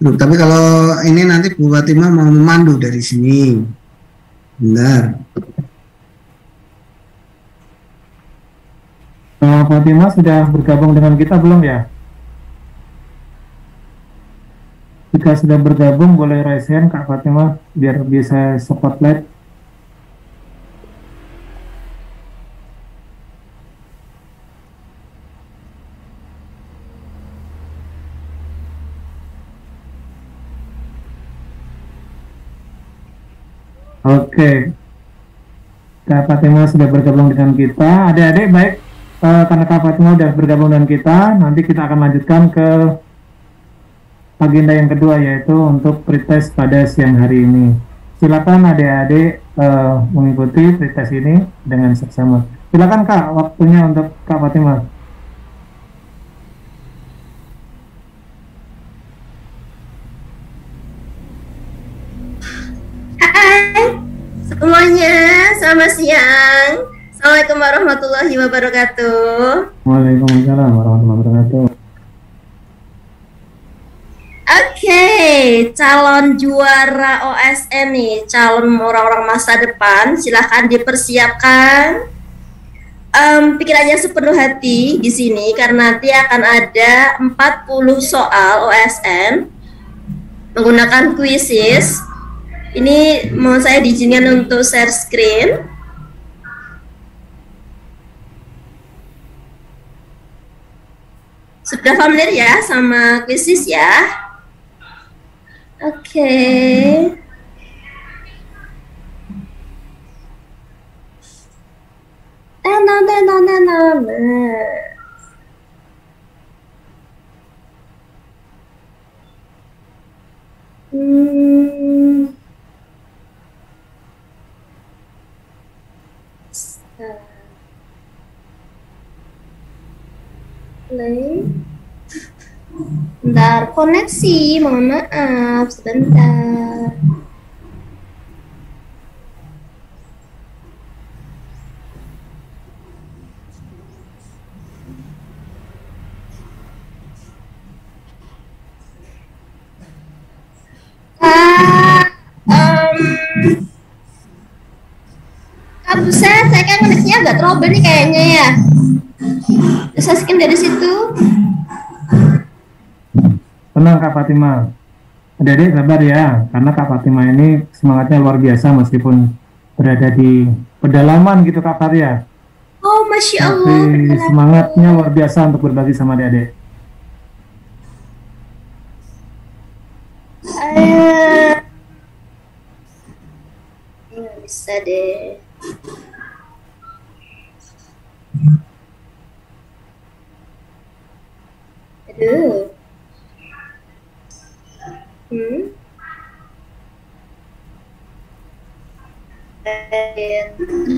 grup. Tapi kalau ini nanti Bu Fatimah mau memandu dari sini. Benar. Fatimah sudah bergabung dengan kita belum ya? Jika sudah bergabung boleh raise hand Kak Fatimah biar bisa spotlight. Oke, Kak Fatimah sudah bergabung dengan kita. Adik-adik baik, karena Kak Fatimah sudah bergabung dengan kita, nanti kita akan lanjutkan ke agenda yang kedua yaitu untuk pretest pada siang hari ini. Silakan adik-adik mengikuti pretest ini dengan seksama. Silakan Kak, waktunya untuk Kak Fatimah. Semuanya, selamat siang. Assalamualaikum warahmatullahi wabarakatuh. Waalaikumsalam warahmatullahi wabarakatuh. Oke, calon juara OSN nih, calon orang-orang masa depan, silahkan dipersiapkan pikirannya sepenuh hati di sini karena nanti akan ada 40 soal OSN menggunakan quizzes. Ini mau saya diizinkan untuk share screen. Sudah familiar ya sama quizzes ya? Oke. Bentar, koneksi, mohon maaf, sebentar. Kak Buset, saya kan koneksinya agak trouble nih kayaknya ya. Bisa skin dari situ. Tenang Kak Fatimah. Adik-adik sabar ya, karena Kak Fatimah ini semangatnya luar biasa meskipun berada di pedalaman gitu Kak Fatia. Oh, Masya Allah. Tapi semangatnya luar biasa untuk berbagi sama adik-adik. Nggak bisa deh. Aduh.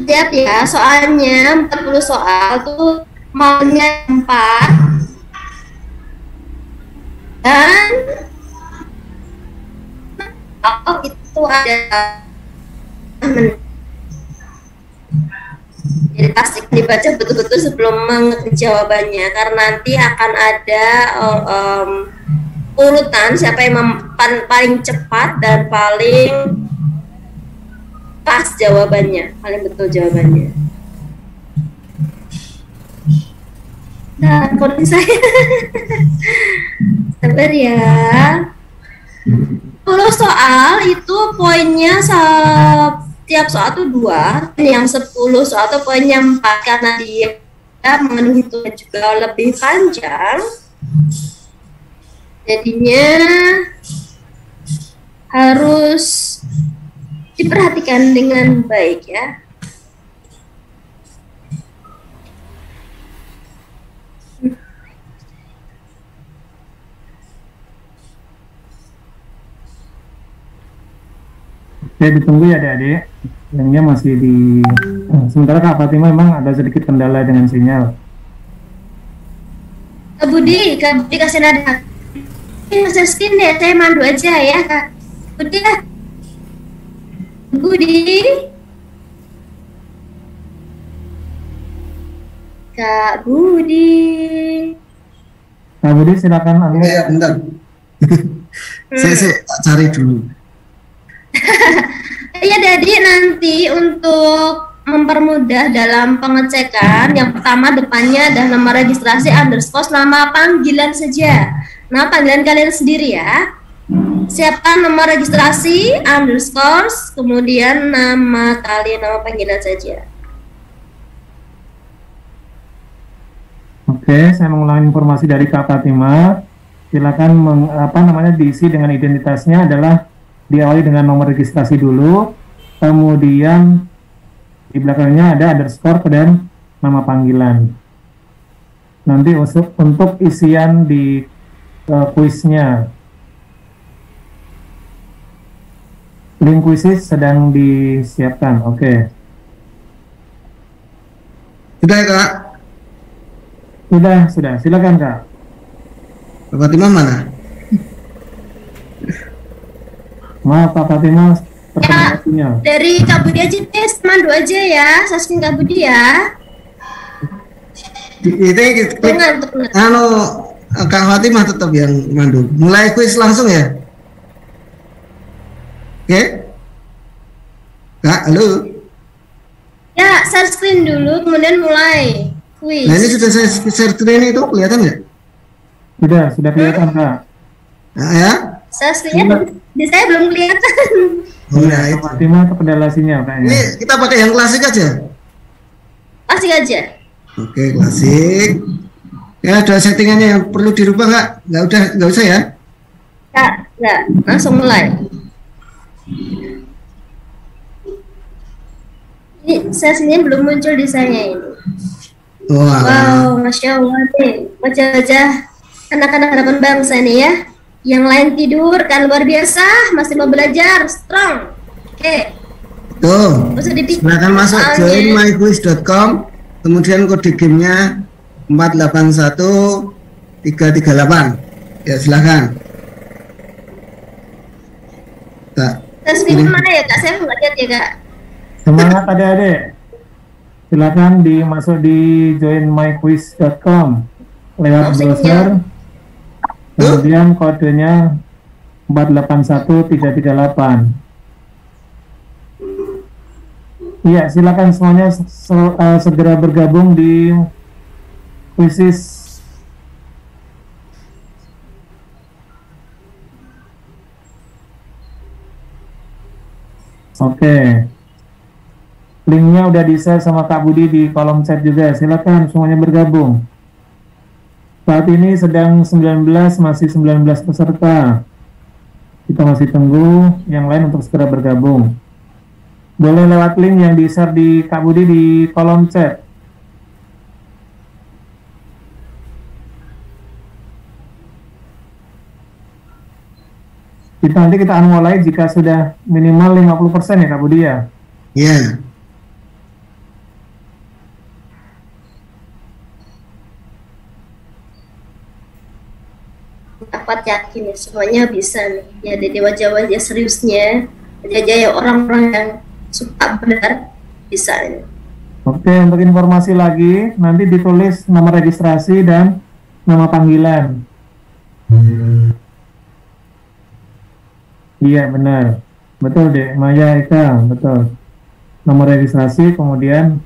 Lihat ya, soalnya 40 soal tuh maunya 4 dan itu ada jadi pasti dibaca betul-betul sebelum mengerti jawabannya karena nanti akan ada urutan siapa yang paling cepat dan paling pas jawabannya, paling betul jawabannya. Nah, poin saya sabar ya. 10 soal itu poinnya setiap soal itu 2, yang 10 soal itu poinnya 4 karena dia mengandung hitungan juga lebih panjang. Jadinya harus diperhatikan dengan baik ya. Oke, ditunggu ya adik-adik. Linknya masih di... Sementara Kak Fatima memang ada sedikit kendala dengan sinyal. Kak Budi kasih nada. Share screen deh, saya mandu aja ya Kak Budi ya. Budi. Kak Budi. Kak Budi silakan unmute. Ya, bentar. Saya cari dulu. Ya Dadi, nanti untuk mempermudah dalam pengecekan, yang pertama depannya ada nama registrasi underscore nama panggilan saja. Nama panggilan kalian sendiri ya. Siapkan nama registrasi underscore, kemudian nama kalian, nama panggilan saja. Oke, saya mengulangi informasi dari Kak Fatima. Silakan diisi dengan identitasnya adalah diawali dengan nomor registrasi dulu, kemudian di belakangnya ada underscore dan nama panggilan. Nanti untuk isian di kuisnya, link kuis sedang disiapkan. Oke. Sudah ya Kak? Sudah. Silakan Kak. Kak Fatima mana? Maaf Kak Fatima, Ya, dari Kak Budi aja deh, mandu aja ya, saskin Kak Budi ya. Kak Fatimah tetap yang mandu. Mulai kuis langsung ya. Oke? Kak, halo. Ya, share screen dulu, kemudian mulai kuis. Nah ini sudah saya share screen itu kelihatan nggak? Sudah kelihatan Kak. Nah ya. Share screen-nya di saya belum kelihatan. Oh, nah, itu. Fatimah terkendala sinyal kayaknya. Ini kita pakai yang klasik aja. Asik aja. Oke, klasik. Ya, ada settingannya yang perlu dirubah nggak? Nggak usah ya? Nggak, langsung mulai. Ini sesinya belum muncul di saya ini. Wow, Masya Allah nih, wajah-wajah anak-anak harapan bangsa nih ya. Yang lain tidur kan luar biasa, masih mau belajar, strong. Oke. Tuh, silakan masuk joinmyquiz.com, kemudian kode gamenya 481338. Ya silakan. Kak. Tes film mana ya Kak? Saya nggak lihat ya Kak. Semangat adik-adik. Silakan masuk di joinmyquiz.com lewat browser. Kemudian kodenya 481338. Iya, silakan semuanya segera bergabung di kuisis. Oke. Linknya udah di-share sama Kak Budi di kolom chat juga. Silakan semuanya bergabung. Saat ini sedang masih 19 peserta. Kita masih tunggu yang lain untuk segera bergabung. Boleh lewat link yang di-share di Kak Budi di kolom chat. Nanti kita akan mulai jika sudah minimal 50% ya Kak Budi ya? Iya. Dapat yakin ya semuanya bisa nih ya, dari wajah-wajah seriusnya, wajah-wajah orang-orang yang suka benar bisa nih. Oke, untuk informasi lagi nanti ditulis nama registrasi dan nama panggilan. Iya benar, betul deh Maya Eka, betul. Nomor registrasi kemudian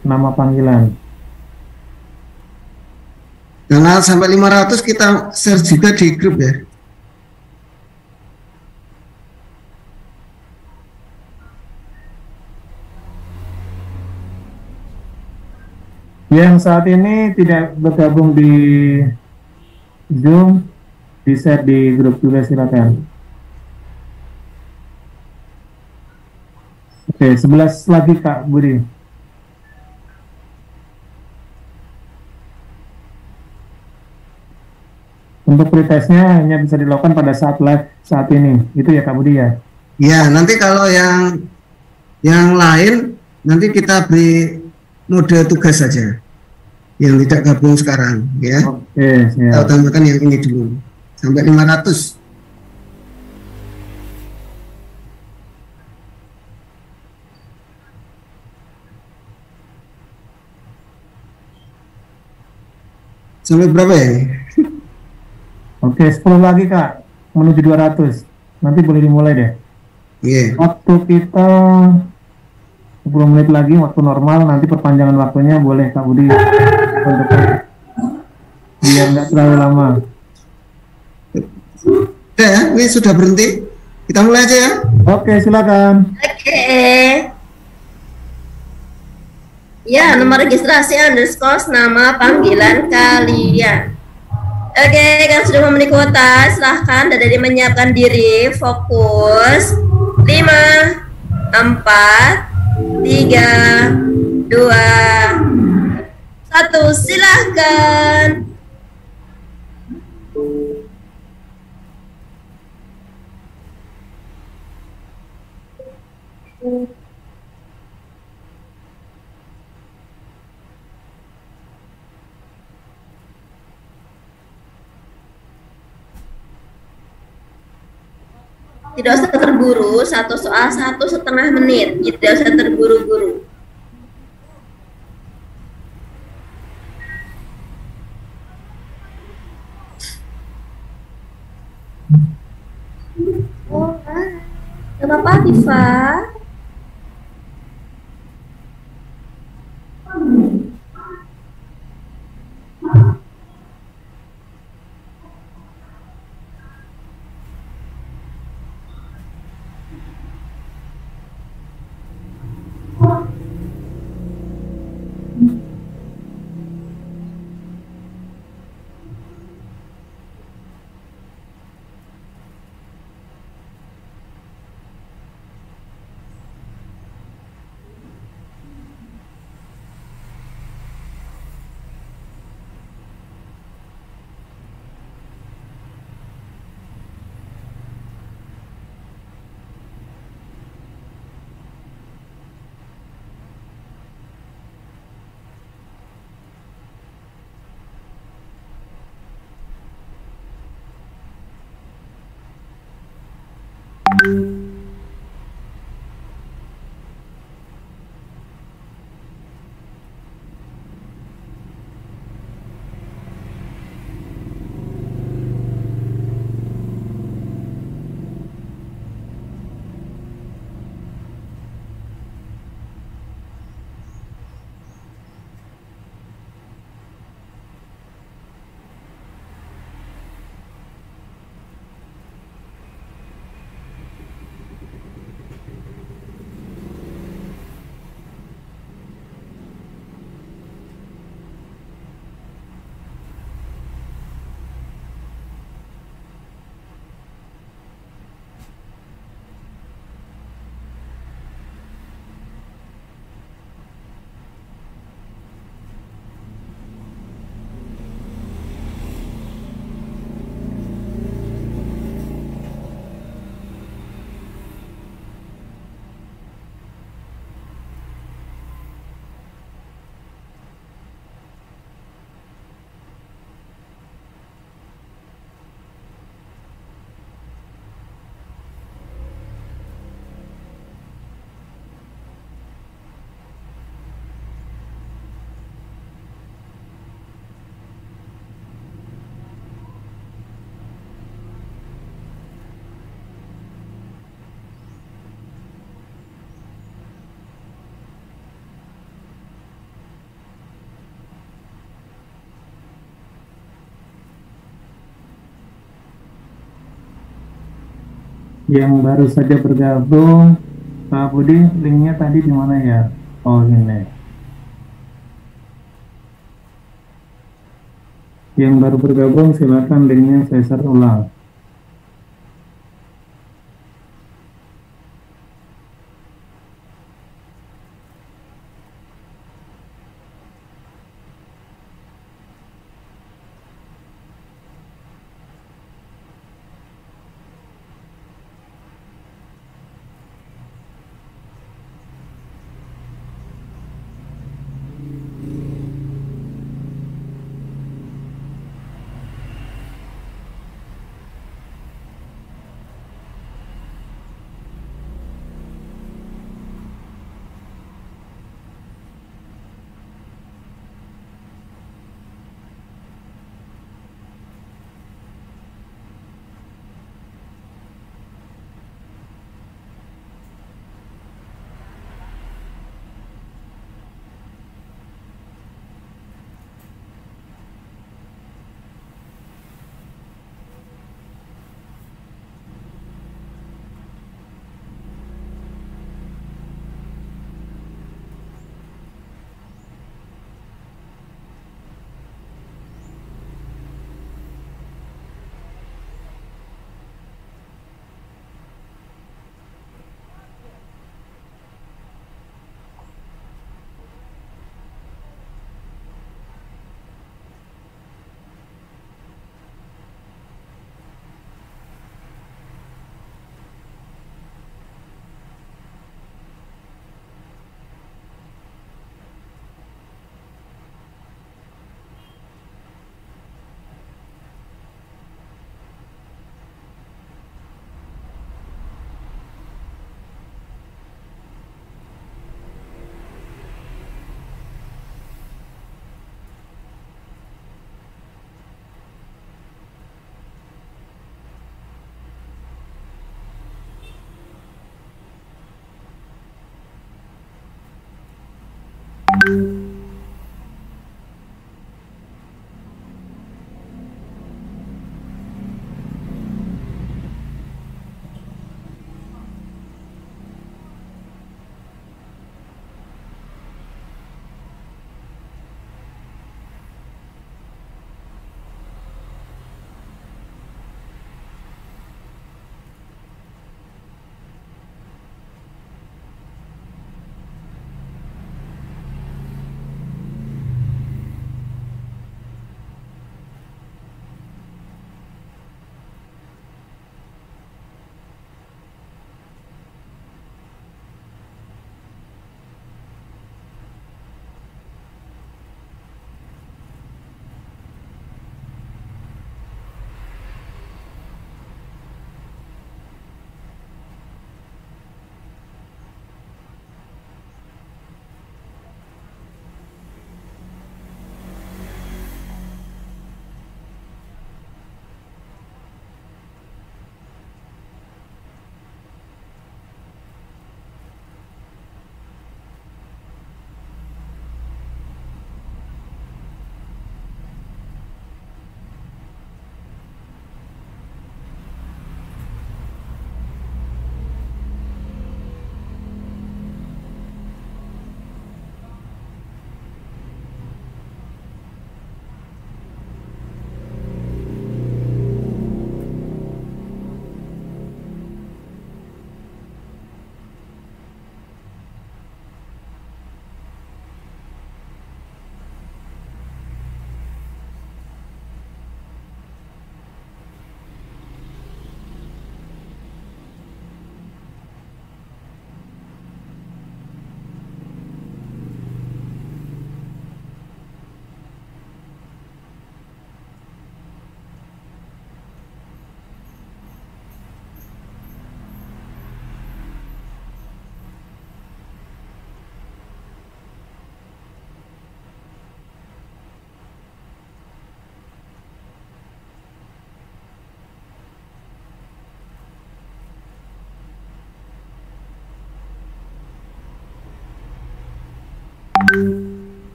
nama panggilan. Jangan sampai 500 kita share juga di grup ya. Yang saat ini tidak bergabung di Zoom, di-share di grup juga silakan. Oke, 11 lagi Kak Budi. Untuk pretestnya hanya bisa dilakukan pada saat live saat ini, itu ya Kak Budi ya? Ya, nanti kalau yang lain nanti kita beri mode tugas saja yang tidak gabung sekarang ya. Oke, Kita siap. utamakan yang ini dulu sampai 500. Sampai berapa ya ini? Oke, 10 lagi Kak, menuju 200. Nanti boleh dimulai deh. Iya. Waktu kita 10 menit lagi, waktu normal, nanti perpanjangan waktunya boleh Kak Budi. Biar nggak terlalu lama. Udah ya, ini sudah berhenti. Kita mulai aja ya. Oke, silakan. Oke. Ya, nomor registrasi underscore nama panggilan kalian. Oke, kan sudah memenuhi kuota, silahkan dari menyiapkan diri, fokus. 5, 4, 3, 2, 1, silahkan. Tidak usah terburu, satu soal 1,5 menit, tidak usah terburu-buru. Oh, gak apa-apa, Tifa. Yang baru saja bergabung, Pak Budi, linknya tadi di mana ya? Oh, ini. Yang baru bergabung, silakan linknya saya share ulang.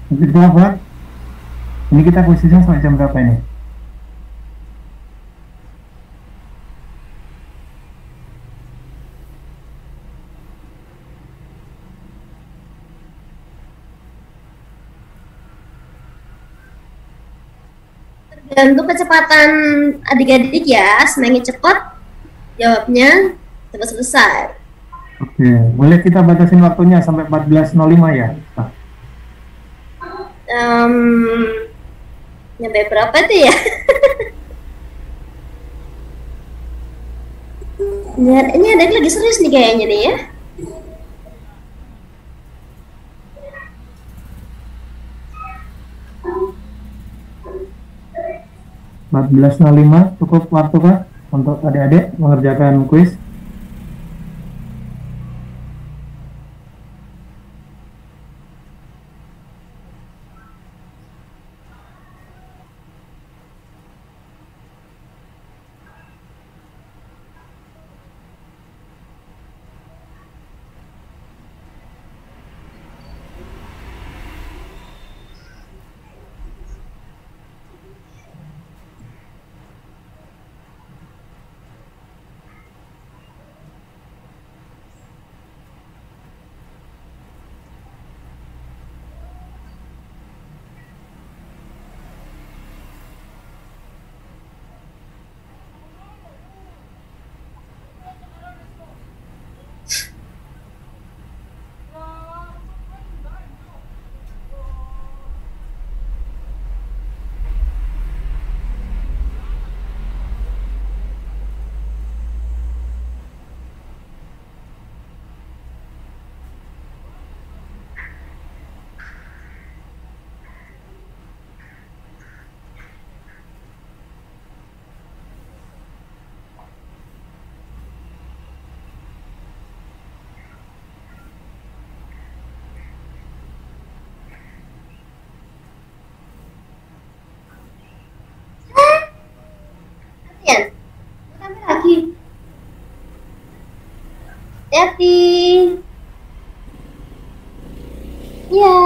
Untuk berapa? Ini kita posisinya sampai jam berapa ini? Tergantung kecepatan adik-adik ya, semakin cepat jawabnya cepat selesai. Oke, boleh kita batasin waktunya sampai 14.05 ya? Nah. Nyampe berapa tuh ya? Ini adik lagi serius nih kayaknya nih ya. Cukup waktu kah untuk adik-adik mengerjakan kuis? Ya, tambah lagi. Hati. Ya.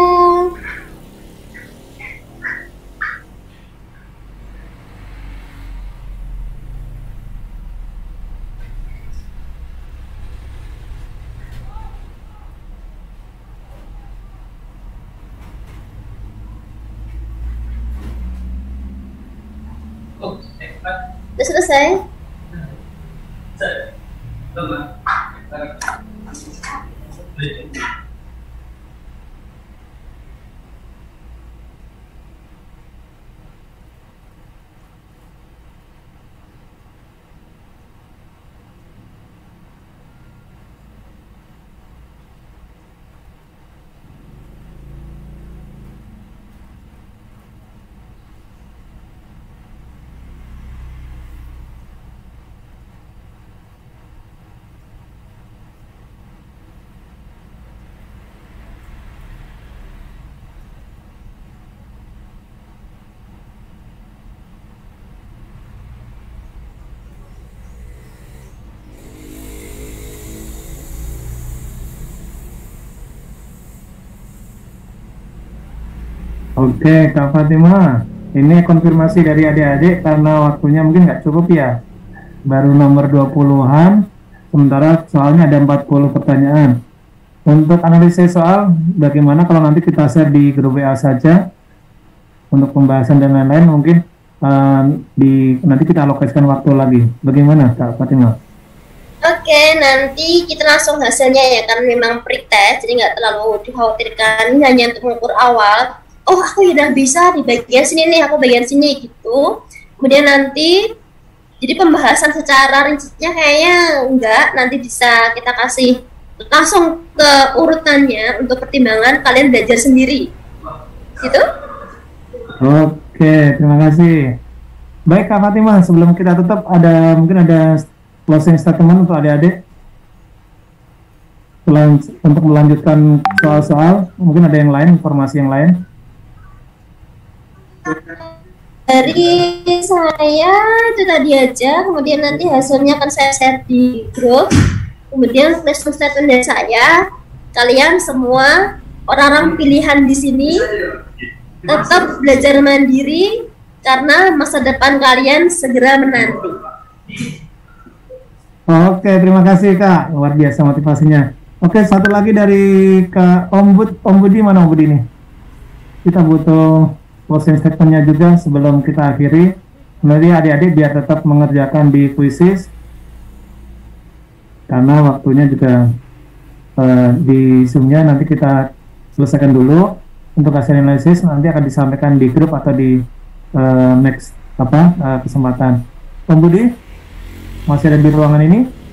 Udah selesai? Oke, Kak Fatima, ini konfirmasi dari adik-adik karena waktunya mungkin nggak cukup ya. Baru nomor 20-an, sementara soalnya ada 40 pertanyaan. Untuk analisis soal, bagaimana kalau nanti kita share di grup WA saja untuk pembahasan dan lain-lain, mungkin nanti kita alokasikan waktu lagi. Bagaimana, Kak Fatima? Oke, nanti kita langsung hasilnya ya, karena memang pretest, jadi nggak terlalu dikhawatirkan. Ini hanya untuk mengukur awal. Oh, aku udah bisa di bagian sini nih, aku bagian sini gitu. Kemudian nanti, jadi pembahasan secara rincinya kayaknya enggak, nanti bisa kita kasih langsung ke urutannya untuk pertimbangan kalian belajar sendiri. Gitu? Oke, terima kasih. Baik Kak Fatima, sebelum kita tutup mungkin ada closing statement untuk adik-adik untuk melanjutkan soal-soal. Mungkin ada yang lain, informasi yang lain. Dari saya itu tadi aja, kemudian nanti hasilnya akan saya share di grup. Kemudian closing statement dari saya, kalian semua orang-orang pilihan di sini tetap belajar mandiri karena masa depan kalian segera menanti. Oke, terima kasih Kak, luar biasa motivasinya. Oke, satu lagi dari Kak Om Budi, mana Om Budi nih? Kita butuh closing statement-nya juga sebelum kita akhiri. Nanti adik-adik biar tetap mengerjakan di kuisis karena waktunya juga di Zoom-nya nanti kita selesaikan dulu. Untuk hasil analisis nanti akan disampaikan di grup atau di next kesempatan. Om Budi masih ada di ruangan ini?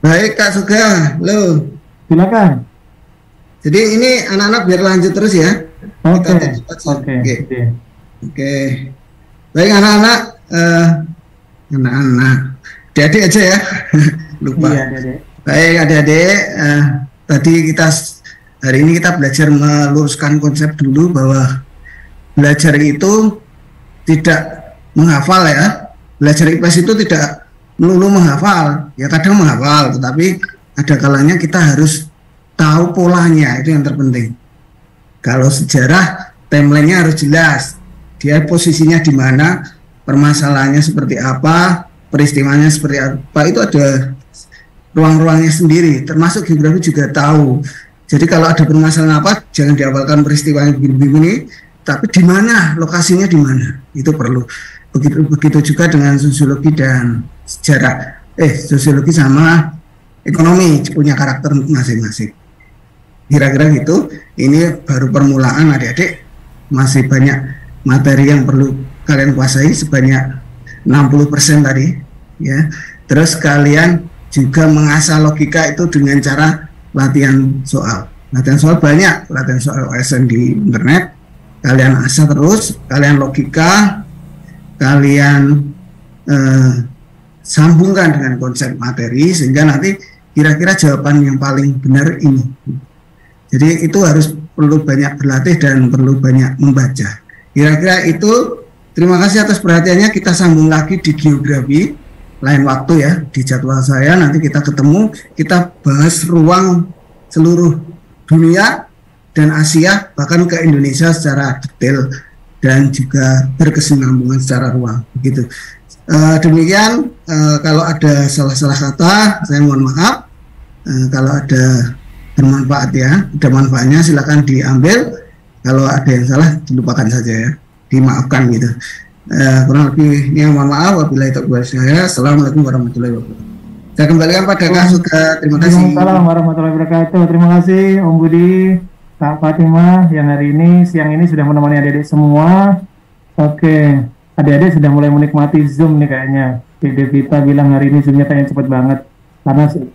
Baik Kak Suga, halo. Silakan. Jadi ini anak-anak biar lanjut terus ya. Oke. Baik anak-anak, adik-adik aja ya. Lupa. Iya, adik-adik. Baik adik-adik, tadi hari ini kita belajar meluruskan konsep dulu bahwa belajar itu tidak menghafal ya. Belajar IPS itu tidak melulu menghafal, ya kadang menghafal, tetapi ada kalanya kita harus tahu polanya, itu yang terpenting. Kalau sejarah, timelinenya harus jelas, dia posisinya di mana, permasalahannya seperti apa, peristiwanya seperti apa, itu ada ruang-ruangnya sendiri, termasuk geografi juga tahu. Jadi kalau ada permasalahan apa, jangan diawalkan peristiwanya begini-begini, tapi di mana, lokasinya di mana, itu perlu. Begitu juga dengan sosiologi dan sejarah. Sosiologi sama ekonomi punya karakter masing-masing. Kira-kira gitu. Ini baru permulaan adik-adik. Masih banyak materi yang perlu kalian kuasai sebanyak 60% tadi. Ya. Terus kalian juga mengasah logika itu dengan cara latihan soal. Latihan soal banyak. Latihan soal OSN di internet. Kalian asah terus. Kalian logika. Kalian sambungkan dengan konsep materi sehingga nanti kira-kira jawaban yang paling benar ini. Jadi itu harus perlu banyak berlatih dan perlu banyak membaca. Kira-kira itu. Terima kasih atas perhatiannya. Kita sambung lagi di geografi lain waktu ya, di jadwal saya nanti kita ketemu, kita bahas ruang seluruh dunia dan Asia bahkan ke Indonesia secara detail dan juga berkesinambungan secara ruang begitu. Demikian, kalau ada salah-salah kata saya mohon maaf. Kalau ada bermanfaat ya, ada manfaatnya silakan diambil. Kalau ada yang salah dilupakan saja ya, dimaafkan gitu. Kurang lebih ini mohon maaf. Wabillahi taufiq saya. Assalamualaikum warahmatullahi wabarakatuh. Saya kembalikan pada Kak Suga. Terima kasih. Waalaikumsalam warahmatullahi wabarakatuh. Terima kasih Om Budi, Kak Fatimah yang hari ini siang ini sudah menemani adik-adik semua. Oke, adik-adik sudah mulai menikmati Zoom nih kayaknya. Dede Vita bilang hari ini Zoomnya kayaknya cepat banget.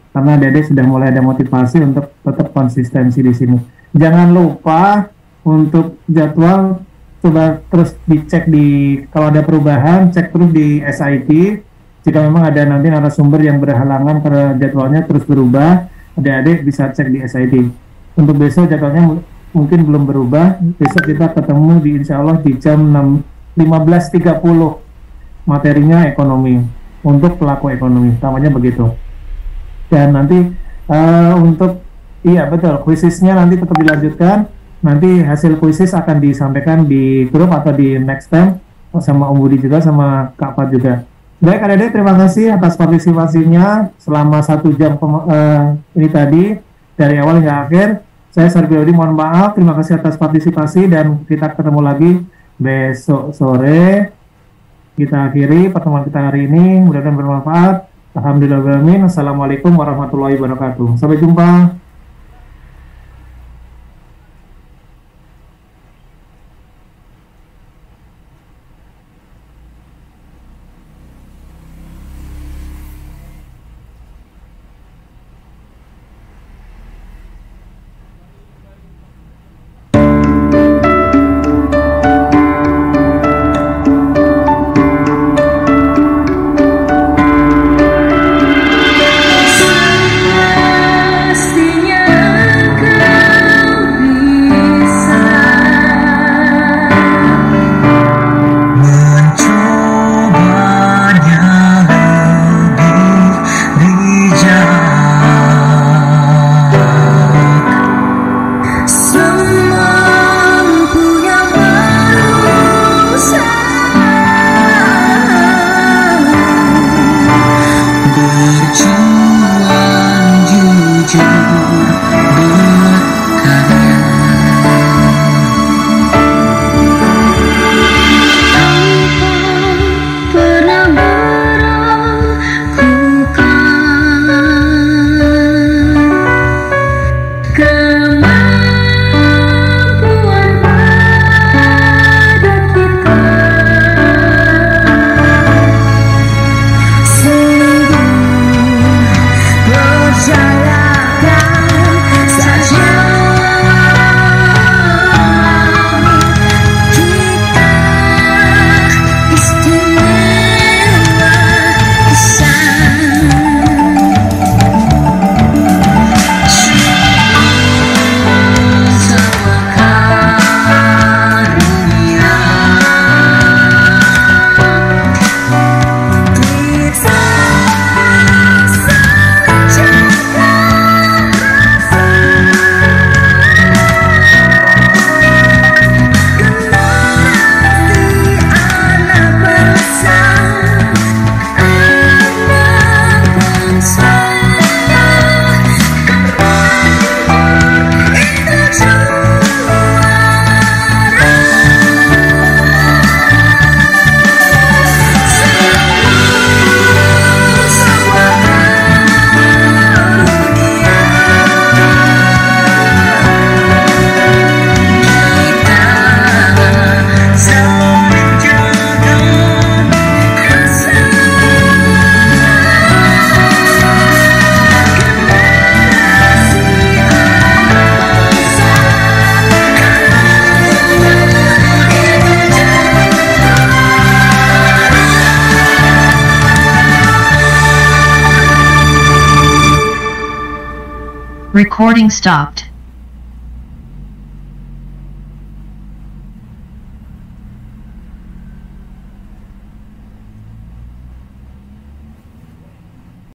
Karena adik-adik sudah mulai ada motivasi untuk tetap konsistensi di sini. Jangan lupa untuk jadwal coba terus dicek kalau ada perubahan, cek terus di SIT. Jika memang ada nanti narasumber yang berhalangan karena jadwalnya terus berubah, adik-adik bisa cek di SIT. Untuk besok jadwalnya mungkin belum berubah. Besok kita ketemu insya Allah di jam 15.30. Materinya ekonomi untuk pelaku ekonomi, namanya begitu. Dan nanti untuk betul, kuisisnya nanti tetap dilanjutkan. Nanti hasil kuisis akan disampaikan di grup atau di next time sama Om Budi juga, sama Kak Fat juga. Baik adik-adik, terima kasih atas partisipasinya selama 1 jam ini tadi dari awal hingga akhir. Saya Sarbi Odi, mohon maaf, terima kasih atas partisipasi dan kita ketemu lagi besok sore. Kita akhiri pertemuan kita hari ini, mudah-mudahan bermanfaat. Alhamdulillah. Assalamualaikum warahmatullahi wabarakatuh. Sampai jumpa. Recording stopped.